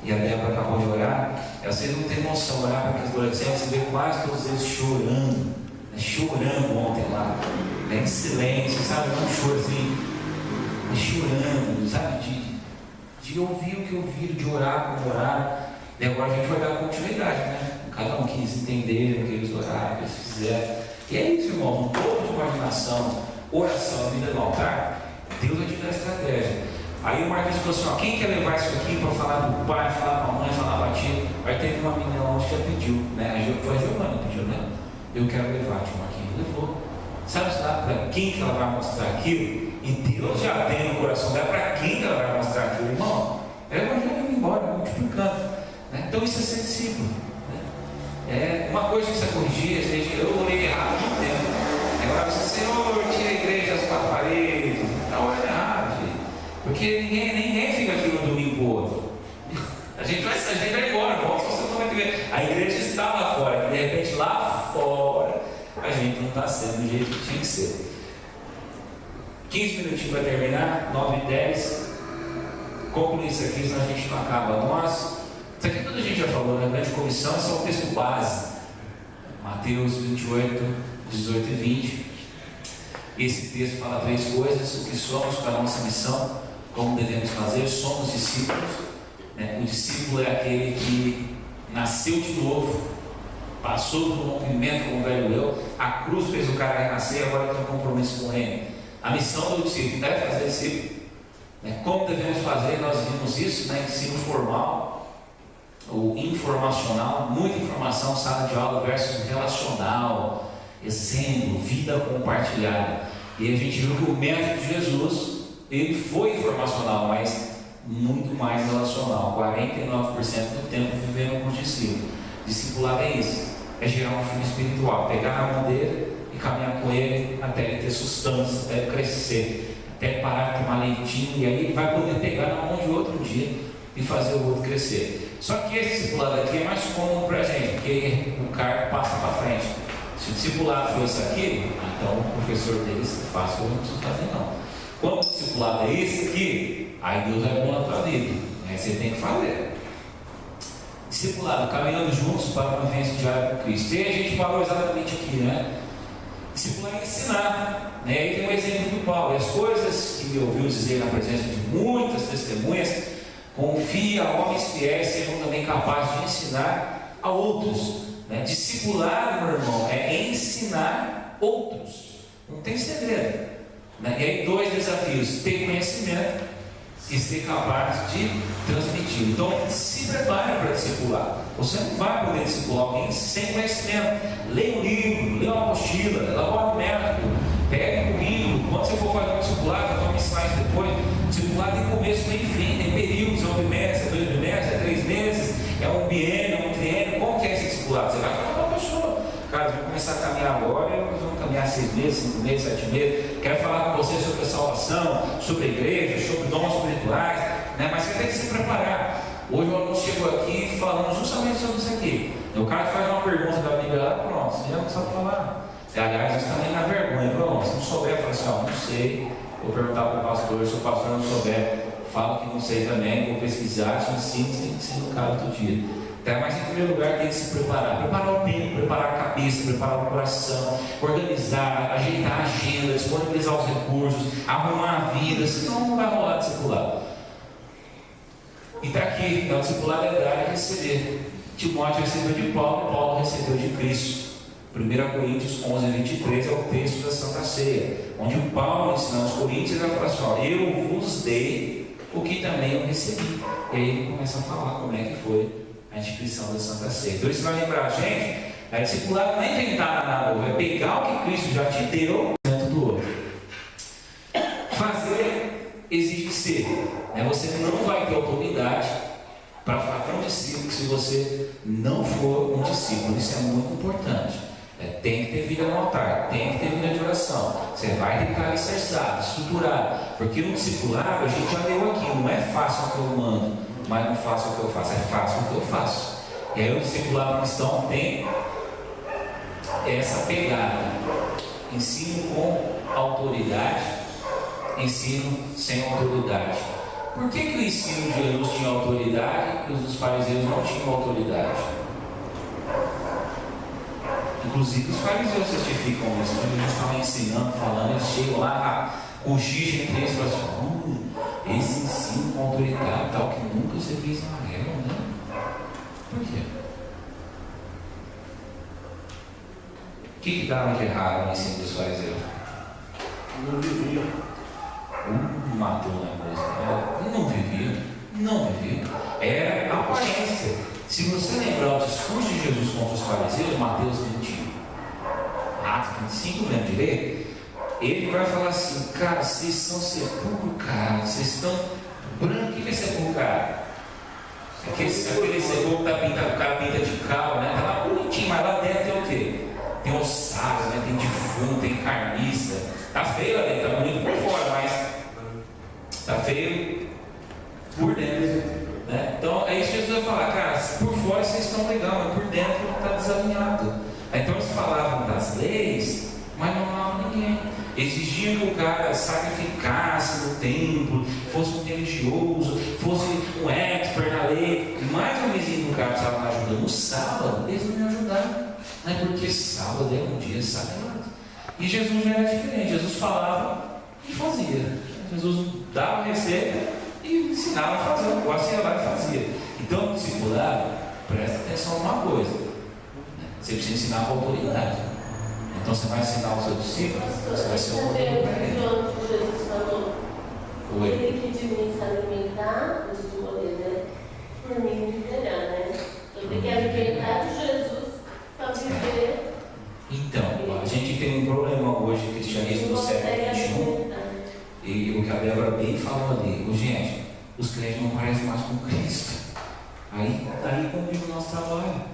e a Débora acabou de orar, vocês não têm noção, olhar para aqueles adolescentes e ver quase todos eles chorando, né, chorando ontem lá, né, em silêncio, sabe, não choro assim, mas chorando, sabe, de ouvir o que ouviram, de orar como oraram, e agora a gente vai dar continuidade, né, cada um quis entender o que eles oraram, o que eles fizeram, e é isso, irmãos, um pouco de imaginação, oração, vida no altar, Deus vai te dar estratégia. Aí o Marquinhos falou assim, ó, quem quer levar isso aqui para falar do pai, falar para a mãe, falar para a tia? Aí teve uma menina lá que já pediu, né? Foi a Giovana que pediu, né? Eu quero levar, tio Marquinhos, levou. Sabe para quem que ela vai mostrar aquilo? E Deus já tem no coração dela para quem que ela vai mostrar aquilo, irmão? É o evangelho indo embora, multiplicando. Né? Então isso é ser discípulo. Né? Uma coisa que precisa corrigir, eu olhei errado há muito tempo. Agora você, Senhor, tira a igreja das 4 paredes, está olhando errado, filho. Porque ninguém fica aqui no domingo pro outro. A gente vai embora, volta só você vai ver. A igreja está lá fora, que de repente lá fora a gente não está sendo do jeito que tinha que ser. 15 minutinhos para terminar, 9h10. Concluir isso aqui, senão a gente não acaba. Isso aqui tudo a gente já falou, né? Grande comissão, esse é o texto base. Mateus 28, 18 e 20. Esse texto fala 3 coisas: o que somos para a nossa missão, como devemos fazer, somos discípulos. Né? O discípulo é aquele que nasceu de novo, passou por um rompimento com o velho eu, a cruz fez o cara renascer, agora tem um compromisso com ele. A missão do discípulo é fazer discípulo. Né? Como devemos fazer? Nós vimos isso, né? Ensino formal ou informacional, muita informação, sala de aula versus relacional, exemplo, vida compartilhada. E a gente viu que o método de Jesus, ele foi informacional, mas muito mais relacional. 49% do tempo vivendo com os discípulos. Discipulado é isso, é gerar um filho espiritual, pegar na mão dele e caminhar com ele até ele ter sustância, até ele crescer, até ele parar de tomar leitinho, e aí ele vai poder pegar na mão de outro dia e fazer o outro crescer. Só que esse discipulado aqui é mais comum para a gente, porque o cara passa para frente. Se o discipulado for isso aqui, então o professor deles faz o que eu não preciso fazer não. Quando o discipulado é esse aqui, aí Deus vai pôr na tua vida. Aí você tem que fazer. Discipulado, caminhando juntos para uma vivência diária com Cristo. E a gente falou exatamente aqui, né? Discipulado é ensinar. Né? Aí tem um exemplo do Paulo. E as coisas que me ouviu dizer na presença de muitas testemunhas, confia a homens fiéis, sejam também capazes de ensinar a outros. Né? Discipulado, meu irmão, é ensinar outros. Não tem segredo. Né? E aí 2 desafios: ter conhecimento e ser capaz de transmitir. Então se prepare para discipular. Você não vai poder discipular alguém sem conhecimento. Leia um livro, leia uma apostila, elabore um método, pegue um currículo. Quando você for fazer um discipulado, vamos ensinar isso depois. Discipulado tem começo, meio e fim, tem períodos, é 1 bimestre, é 2 bimestres, é 3 meses, é um biênio, é um triênio. Como que é esse discipulado? Você vai falar para a pessoa: cara, vou começar a caminhar agora, nós vamos caminhar 6 meses, 5 meses, 7 meses. Quero falar com você sobre a salvação, sobre a igreja, sobre dons espirituais, né? Mas você tem que se preparar. Hoje o aluno chegou aqui falando justamente sobre isso aqui. O cara faz uma pergunta da Bíblia lá, pronto, você já não sabe falar. Aliás, isso também na vergonha, irmão. Se não souber, fala assim: ó, não sei, vou perguntar para o pastor, se o pastor não souber, fala que não sei também, vou pesquisar, te ensino o cara todo dia. Então, mas em primeiro lugar tem que se preparar o tempo, preparar a cabeça, preparar o coração, organizar, ajeitar a agenda, disponibilizar os recursos, arrumar a vida, senão não vai rolar discipulado. E está aqui, então, o discipulado é dar e receber. Timóteo recebeu de Paulo, Paulo recebeu de Cristo. 1 Coríntios 11, 23 é o texto da Santa Ceia, onde Paulo ensina aos Coríntios e vai falar assim: ó, eu vos dei o que também eu recebi. E aí ele começa a falar como é que foi a instituição da Santa Ceia. Então isso vai lembrar, gente, a discipulado não é inventar nada novo, é pegar o que Cristo já te deu dentro do outro. Fazer exige ser, né? Você não vai ter autoridade para falar para um discípulo se você não for um discípulo. Isso é muito importante. Tem que ter vida no altar, tem que ter vida de oração. Você vai ter que estar alicerçado, estruturado, porque no discipulado a gente já leu aqui, não é fácil o que eu mando, mas não faço o que eu faço, é fácil o que eu faço. E aí o discipulado cristão tem essa pegada: ensino com autoridade, ensino sem autoridade. Por que o ensino de Jesus tinha autoridade e os dos fariseus não tinham autoridade? Inclusive os fariseus certificam isso. Quando eles estavam ensinando, falando, eles chegam lá, cochicham entre eles e falam assim: esse ensino com autoridade, tal que nunca você fez em Israel, né? Por quê? O que dava de errado no ensino dos fariseus? Não vivia. Matou na coisa. Não vivia. Era aparência. Se você lembrar o discurso de Jesus contra os fariseus, Mateus 20, Atos 25, lembra de ler? Ele vai falar assim: cara, vocês são sepulcros, vocês estão brancos. O que é sepulcro? Aquele sepulcro que o cara pinta de cal, né? Tá lá bonitinho, mas lá dentro tem o quê? Tem ossado, né? Tem defunto, tem carniça. Tá feio lá dentro, tá bonito por fora, mas tá feio por dentro. Né? Então é isso que Jesus vai falar: cara, por fora vocês estão legal, mas por dentro está desalinhado. Então eles falavam das leis, mas não amavam ninguém. Exigiam que o cara sacrificasse no templo, fosse um religioso, fosse um expert na lei. Mas ao vizinho que o cara precisava de ajuda no sábado, eles não iam ajudar, né? Porque sábado é um dia sagrado. E Jesus já era diferente. Jesus falava e fazia. Jesus dava receita e ensinava a fazer, o negócio ia lá e fazia. Então, o discipulado, presta atenção numa coisa: você precisa ensinar com autoridade. Então, você vai ensinar o seu discípulo, você vai ser um modelo para ele. Jesus falou: ele que de mim se alimentar, antes de morrer, né? Por mim viverá, né? Eu tenho que alimentar de Jesus para viver. Então, a gente tem um problema hoje no cristianismo do século XXI. E o que a Débora bem falou ali: gente, os crentes não parecem mais com Cristo. Aí comigo o nosso trabalho.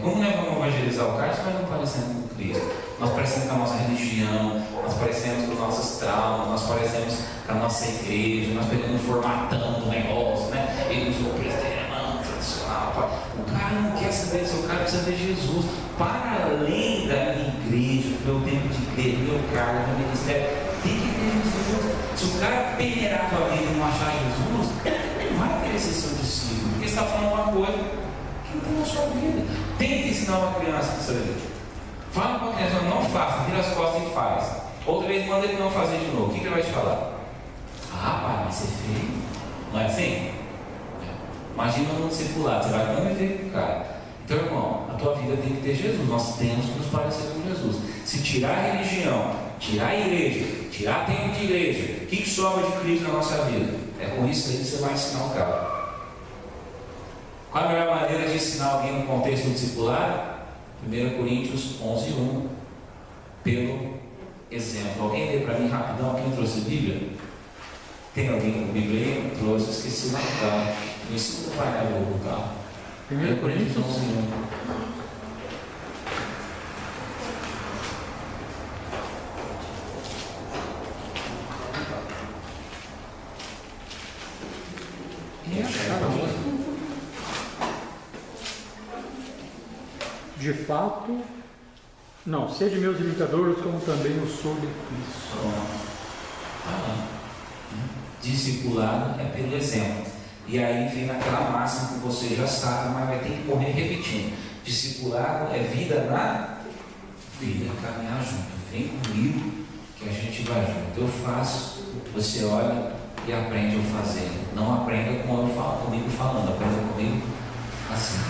Como nós vamos evangelizar o cara se nós não parecemos com Cristo? Nós parecemos com a nossa religião, nós parecemos com os nossos traumas, nós parecemos com a nossa igreja, nós pegamos formatando o negócio, né? Ele usou o presbiteriano tradicional. O cara não quer saber disso, o cara precisa ver Jesus. Para além da minha igreja, do meu tempo de igreja, do meu cargo, do meu ministério, tem que ter Jesus. Se o cara peneirar a tua vida e não achar Jesus, ele vai querer ser seu discípulo, porque você está falando uma coisa que não tem na sua vida. Tenta ensinar uma criança isso aí. Fala para a criança: não faça, vira as costas e faz. Outra vez manda ele não fazer de novo. O que ele vai te falar? Ah, pai, mas você feio. Não é assim? Imagina no discipulado, você vai conviver com o cara. Então, irmão, a tua vida tem que ter Jesus. Nós temos que nos parecer com Jesus. Se tirar a religião, tirar a igreja, tirar tempo de igreja, o que sobra de Cristo na nossa vida? É com isso aí que você vai ensinar o cara. Qual a melhor maneira de ensinar alguém no contexto do discipulado? 1 Coríntios 11, 1. Pelo exemplo. Alguém lê para mim rapidão? Quem trouxe a Bíblia? Tem alguém com a Bíblia aí? Trouxe, esqueci lá no carro. No ensino do painel do carro. 1 Coríntios 11, 1. De fato, não, sede meus imitadores, como também eu sou de Cristo. Discipulado é pelo exemplo. E aí vem naquela máxima que você já sabe, mas vai ter que morrer repetindo. Discipulado é vida na vida, caminhar junto. Vem comigo que a gente vai junto. Eu faço, você olha, e aprende eu fazendo. Não aprenda comigo falando, aprenda comigo assim.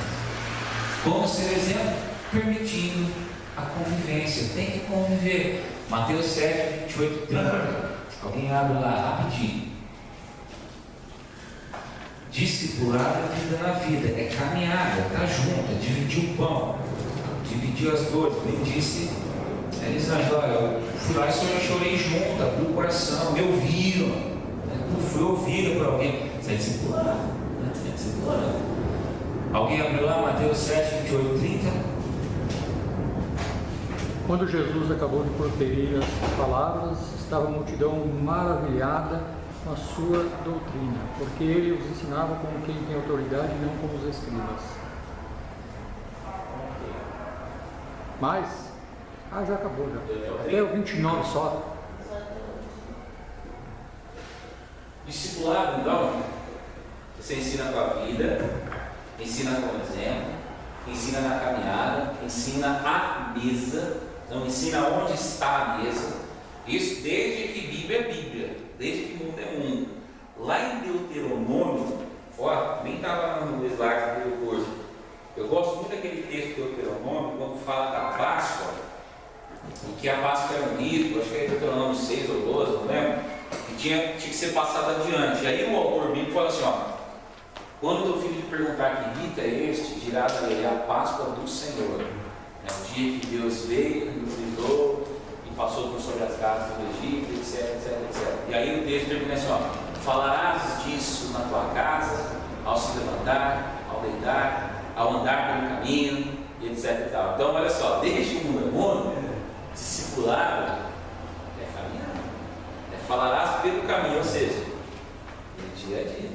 Como ser exemplo? Permitindo a convivência. Tem que conviver. Mateus 7, 28, 30. Alguém abre lá rapidinho. Discipular é vida na vida, é caminhada, tá junto, é dividir o pão, dividir as dores. Bem disse Elisângela, eu fui lá e chorei junto, abri o coração, me ouviram, fui ouvido por alguém. Isso é discipular, é discipular. Alguém abriu lá Mateus 7, 28, 30? Quando Jesus acabou de proferir as palavras, estava a multidão maravilhada com a sua doutrina, porque ele os ensinava como quem tem autoridade e não como os escribas. Mas, já acabou já. Até o 29 só. Discipulado, então, você ensina com a vida, ensina com o exemplo, ensina na caminhada, ensina à mesa, não ensina onde está a mesa. Isso desde que Bíblia é Bíblia, desde que mundo é mundo. Lá em Deuteronômio, nem estava no slide do curso. Eu gosto muito daquele texto de Deuteronômio, quando fala da Páscoa, e que a Páscoa era um rito, acho que é Deuteronômio 6 ou 12, não lembro, que tinha que ser passado adiante. E aí o autor bíblico fala assim, quando teu filho te perguntar que rito é este, dirás a ele a Páscoa do Senhor. É o dia que Deus veio, nos livrou e passou por sobre as casas do Egito, etc, etc, etc. E aí o texto termina assim, falarás disso na tua casa, ao se levantar, ao deitar, ao andar pelo caminho, e etc e tal. Então olha só, desde o mundo, discipulado é caminhar, falarás pelo caminho, ou seja, dia a dia.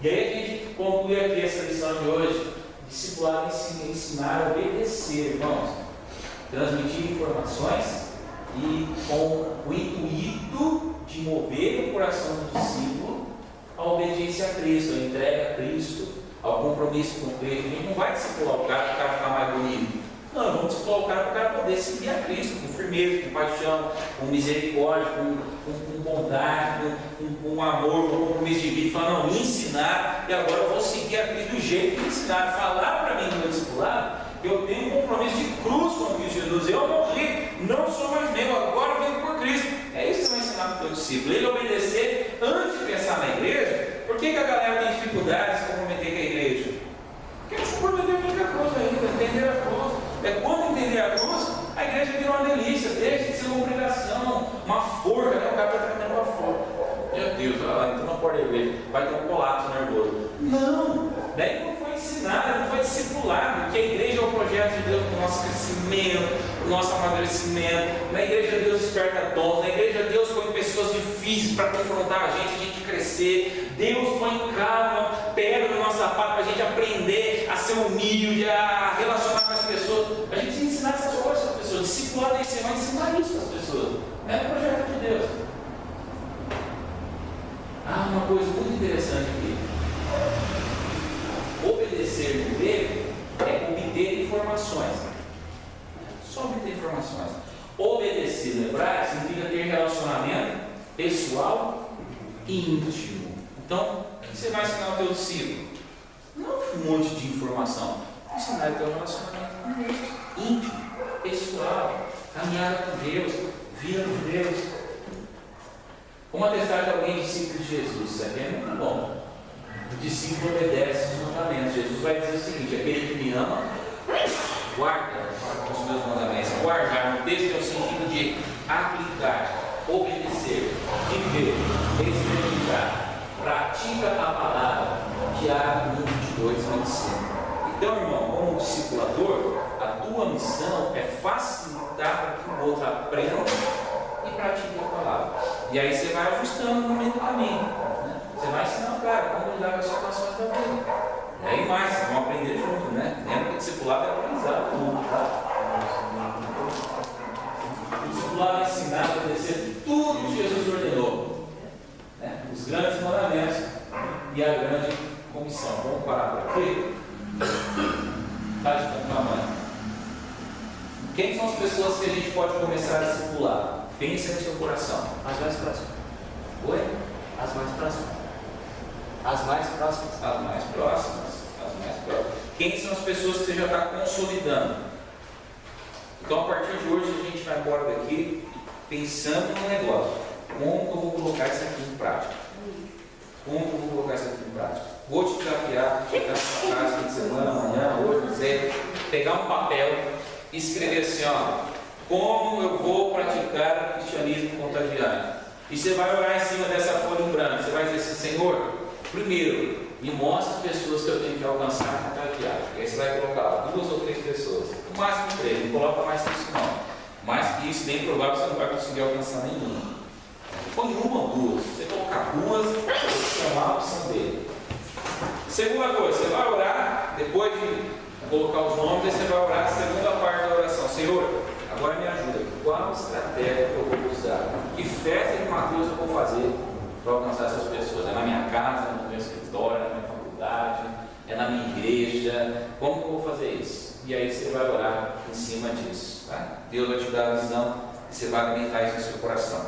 E aí a gente conclui aqui essa lição de hoje. Discipulado é ensinar a obedecer, irmãos, transmitir informações e com o intuito de mover o coração do discípulo à obediência a Cristo, à entrega a Cristo, ao compromisso com Cristo. A gente não vai discipular o cara para o cara ficar mais bonito. Não, vamos discipular o cara para o cara poder seguir a Cristo com firmeza, com paixão, com misericórdia, com bondade, com amor, com compromisso de vida. E falar, não, me ensinar, e agora eu vou seguir a Cristo do jeito que me ensinaram. Falar para mim no meu discipulado, eu tenho um compromisso de cruz com Cristo Jesus. Eu morri, não sou mais meu, agora eu vivo por Cristo. É isso que você vai ensinar para o teu discípulo. Ele obedecer antes de pensar na igreja. Por que a galera tem dificuldade de se comprometer com a igreja? Porque eles se comprometeram com a cruz ainda, entender a cruz. Quando entender a cruz, a igreja vira uma delícia, deixa de ser uma obrigação, uma forca, o cara vai ficar uma forca. Meu Deus, então não pode ver, vai ter um colapso nervoso. Não, daí não foi ensinado, não foi discipulado, que a igreja é o projeto de Deus para o nosso crescimento, para o nosso amadurecimento. Na igreja Deus desperta dons, na igreja Deus põe pessoas difíceis para confrontar a gente crescer. Deus põe calma, pedra no nosso sapato para a gente aprender a ser humilde, a relacionar com as pessoas. A gente precisa ensinar essas coisas para as pessoas. Discipulado é ensinar isso para as pessoas. É o projeto de Deus. Uma coisa muito interessante aqui. Obedecer no grego é obter informações. Só obter informações. Obedecer no hebraico significa ter relacionamento pessoal e íntimo. Então, o que você vai ensinar ao teu discípulo? Não um monte de informação. Ensinar o teu relacionamento íntimo, pessoal, caminhada com Deus, vida com Deus. Como atestar de alguém discípulo de Jesus? Isso aqui é muito bom. O discípulo obedece os mandamentos. Jesus vai dizer o seguinte: aquele que me ama, guarda os meus mandamentos. Guardar no texto é o sentido de aplicar, obedecer, viver, experimentar, pratica a palavra. Tiago 1:22, 25. Então, irmão, como discipulador, a tua missão é facilitar para que o outro aprenda e pratique a palavra. E aí você vai ajustando no meio do caminho. Você vai ensinar o cara como lidar com as situações da vida. E aí mais, vocês vão aprender junto, né? Lembra que discipulado é aprendizado junto, tá? O discipulado é ensinar a obedecer tudo que Jesus ordenou. Né? Os grandes mandamentos e a grande comissão. Vamos parar por aqui? Tá de bom tamanho. Quem são as pessoas que a gente pode começar a discipular? Pense no seu coração. As mais próximas. Oi? mais próximas. As mais próximas. As mais próximas. As mais próximas. Quem são as pessoas que você já está consolidando? Então, a partir de hoje, a gente vai embora daqui pensando no negócio. Como que eu vou colocar isso aqui em prática? Como que eu vou colocar isso aqui em prática? Vou te desafiar, chegar na sua casa fim de semana, amanhã, hoje, dizer, pegar um papel e escrever assim, ó, como eu vou praticar o cristianismo contagiante. E você vai orar em cima dessa folha em branco. Você vai dizer assim, Senhor, primeiro, me mostra as pessoas que eu tenho que alcançar e contagiar. E aí você vai colocar 2 ou 3 pessoas. No máximo 3, não coloca mais que isso não. Mais que isso, bem provável que você não vai conseguir alcançar nenhuma. Põe 1 ou 2. Você colocar 2, você chamar a opção dele. Segunda coisa, você vai orar, depois de colocar os nomes, aí você vai orar a segunda parte da oração. Senhor, agora me ajuda. Qual estratégia que eu vou usar? Que festa de Mateus eu vou fazer para alcançar essas pessoas? É na minha casa, no meu escritório, na minha faculdade, é na minha igreja? Como que eu vou fazer isso? E aí você vai orar em cima disso. Tá? Deus vai te dar a visão e você vai alimentar isso no seu coração.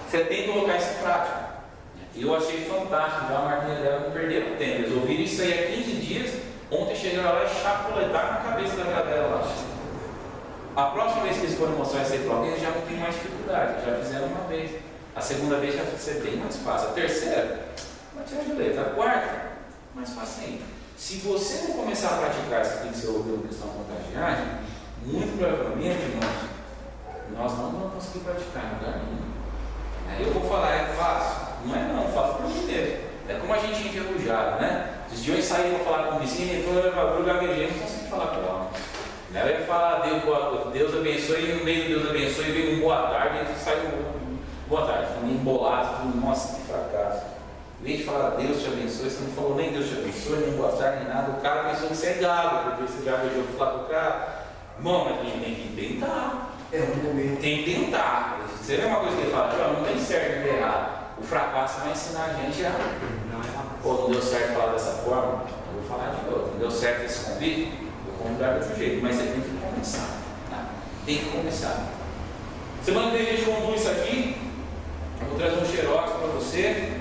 Você tem que colocar isso em prática. E eu achei fantástico, já a Martinha dela não perdeu tempo. Eles ouviram isso aí há 15 dias. Ontem chegaram lá e chapoletaram na cabeça da galera lá. A próxima vez que eles forem mostrar isso aí para alguém, eles já não tem mais dificuldade. Já fizeram uma vez. A segunda vez já vai ser bem mais fácil. A terceira, vai tirar de letra. A quarta, mais fácil ainda. Se você não começar a praticar isso que você ouviu no Cristão Contagiante, muito provavelmente, irmãos, nós não vamos conseguir praticar em lugar nenhum. Eu vou falar, é fácil. Não é não, fácil por mim mesmo. É como a gente é enferrujado, né? Esses dias eu saí para falar com o vizinho, então eu gaguejei, não consegui falar com ela. Eu ia falar, Deus abençoe, e no meio do Deus abençoe veio um boa tarde, e saiu boa tarde, falando embolado, falando, nossa, que fracasso. Em vez de falar Deus te abençoe, você não falou nem Deus te abençoe, nem boa tarde, nem nada. O cara pensou que você é galo, porque você gaguejou para falar com o cara. Irmão, mas a gente tem que tentar. Tem que tentar. Você vê uma coisa que ele fala, não tem certo nem errado. O fracasso vai ensinar a gente a. Pô, não deu certo falar dessa forma, eu vou falar de novo. Não deu certo esse convite, eu vou convidar de outro jeito. Mas você tem que começar. Tá? Tem que começar. Semana que vem a gente conduz isso aqui. Eu vou trazer um xerox para você.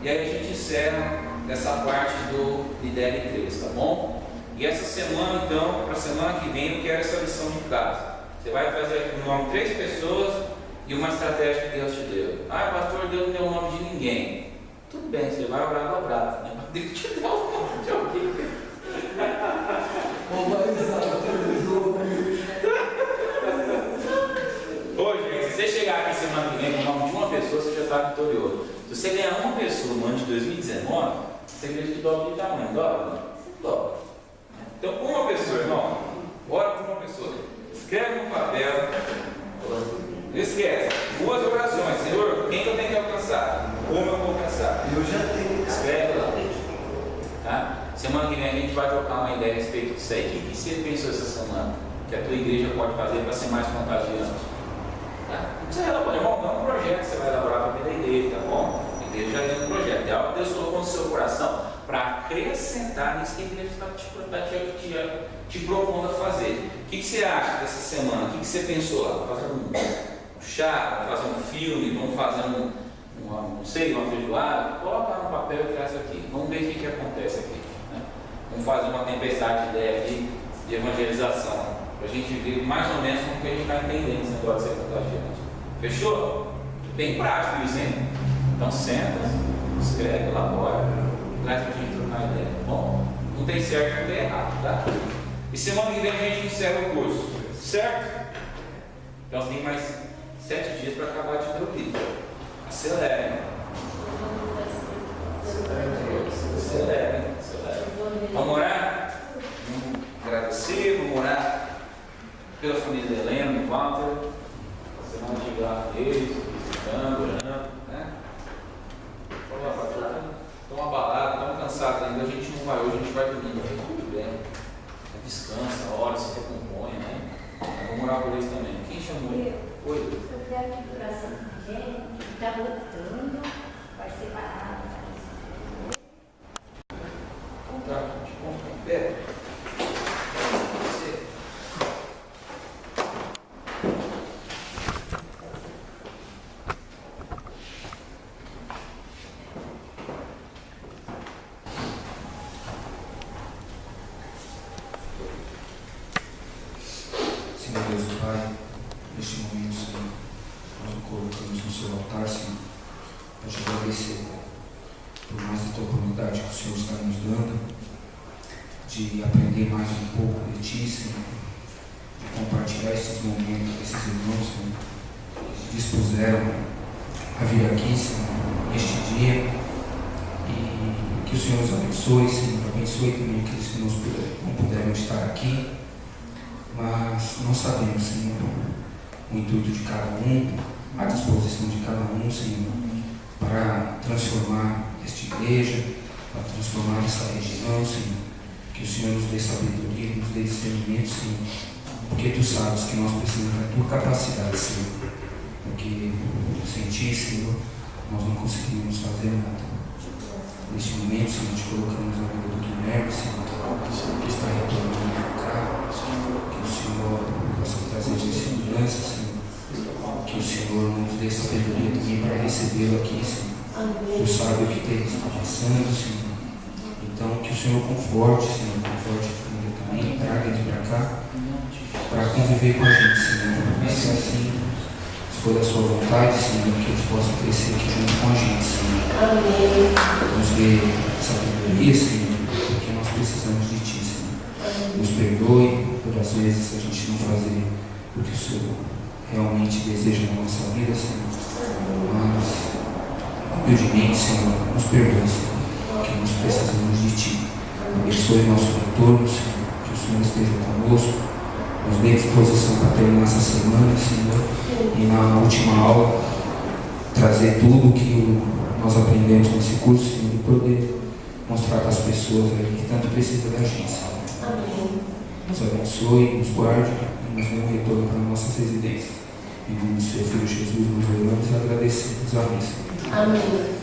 E aí a gente encerra essa parte do Lidere 3, tá bom? E essa semana, então, para a semana que vem, eu quero essa lição de casa. Você vai fazer aqui no nome 3 pessoas e uma estratégia que Deus te deu. Ah, pastor, Deus não deu o nome de ninguém. Tudo bem, você vai orar dobrado. Né? Mas Deus te deu o nome de alguém. Ô, gente, se você chegar aqui semana que vem com o nome de uma pessoa, você já está vitorioso. Se você ganhar uma pessoa no ano de 2019, você acredita que dobra de tamanho? Dobra? Dobra. Então, uma pessoa, irmão, ora por uma pessoa. Escreve no papel. Não esquece. 2 orações. Senhor, quem eu tenho que alcançar? Como eu vou alcançar? Eu já tenho. Escreve lá. Tá? Semana que vem a gente vai trocar uma ideia a respeito disso aí. O que você pensou essa semana? Que a tua igreja pode fazer para ser mais contagiante? Tá? Não precisa elaborar, irmão, não é um projeto que você vai elaborar para a vida da igreja, tá bom? A igreja já tem um projeto. É algo que Deus colocou no seu coração para acrescentar nisso que a igreja está te propondo a fazer. O que você acha dessa semana? O que você pensou lá? Vamos fazer um chá, vamos fazer um filme, vamos fazer não sei, uma feijoada? Coloca lá no papel e traz aqui. Vamos ver o que acontece aqui. Né? Vamos fazer uma tempestade de ideia aqui de evangelização. Para a gente ver mais ou menos como que a gente está entendendo esse negócio de ser contagiante. Fechou? Bem prático isso, hein? Então senta, escreve, elabora, traz para a gente trocar ideia. Bom, não tem certo, não tem errado, tá? E semana que vem a gente encerra o curso, certo? Então tem mais 7 dias para acabar de ter o livro. Acelere. Acelere. Vamos orar? Vamos agradecer, vamos orar pela família da Helena, do Walter. Semana de lá deles, visitando, orando, né? Vamos lá, pastor. Estão abalados, estão cansados ainda. A gente não vai hoje, a gente vai domingo. Tudo bem. Descansa, ora, se recompõe, né? Vamos orar por eles também. Quem chamou? Oi. Eu quero que a oração de gente que está voltando, vai separar. Tá, gente, vamos ficar em pé. está nos dando, de aprender mais um pouco de Ti, Senhor, de compartilhar esses momentos com esses irmãos, Senhor, que se dispuseram a vir aqui, Senhor, neste dia, e que o Senhor os abençoe, Senhor, abençoe também aqueles que não puderam estar aqui, mas nós sabemos, Senhor, o intuito de cada um, a disposição de cada um, Senhor, para transformar esta igreja, para transformar esta região, Senhor, que o Senhor nos dê sabedoria, nos dê discernimento, Senhor, porque Tu sabes que nós precisamos da Tua capacidade, Senhor, porque sem Ti, Senhor, nós não conseguimos fazer nada. Neste momento, Senhor, te colocamos na vida do Guilherme, Senhor, que está retornando para cá, que o Senhor possa trazer segurança, Senhor, que o Senhor nos dê sabedoria também para recebê-lo aqui, Senhor. Tu sabe o que ele está passando, Senhor. Então, que o Senhor conforte, Senhor, conforte a família também, traga ele para cá, para conviver com a gente, Senhor. E se assim, se for da sua vontade, Senhor, que ele possa crescer aqui junto com a gente, Senhor. Amém. Nos dê sabedoria, Senhor, porque nós precisamos de Ti, Senhor. Nos perdoe por às vezes a gente não fazer o que o Senhor realmente deseja na nossa vida, Senhor. Mas, humildemente, Senhor, nos perdoe, Senhor, que nós precisamos de Ti. Abençoe nosso retorno, Senhor, que o Senhor esteja conosco. Nos dê disposição para terminar essa semana, Senhor, e na última aula trazer tudo que nós aprendemos nesse curso, Senhor, e poder mostrar para as pessoas aí que tanto precisa da gente, Senhor. Amém. Nos abençoe, nos guarde e nos dê um retorno para nossas residências. Em nome do Seu Filho Jesus, nos oramos e agradecemos. Amém, Senhor. Amém.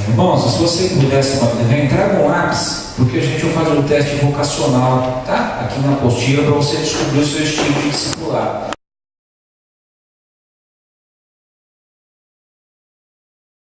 Irmãos, se você puder semana que vem, traga um lápis, porque a gente vai fazer um teste vocacional, tá? Aqui na apostila para você descobrir o seu estilo de discipulado.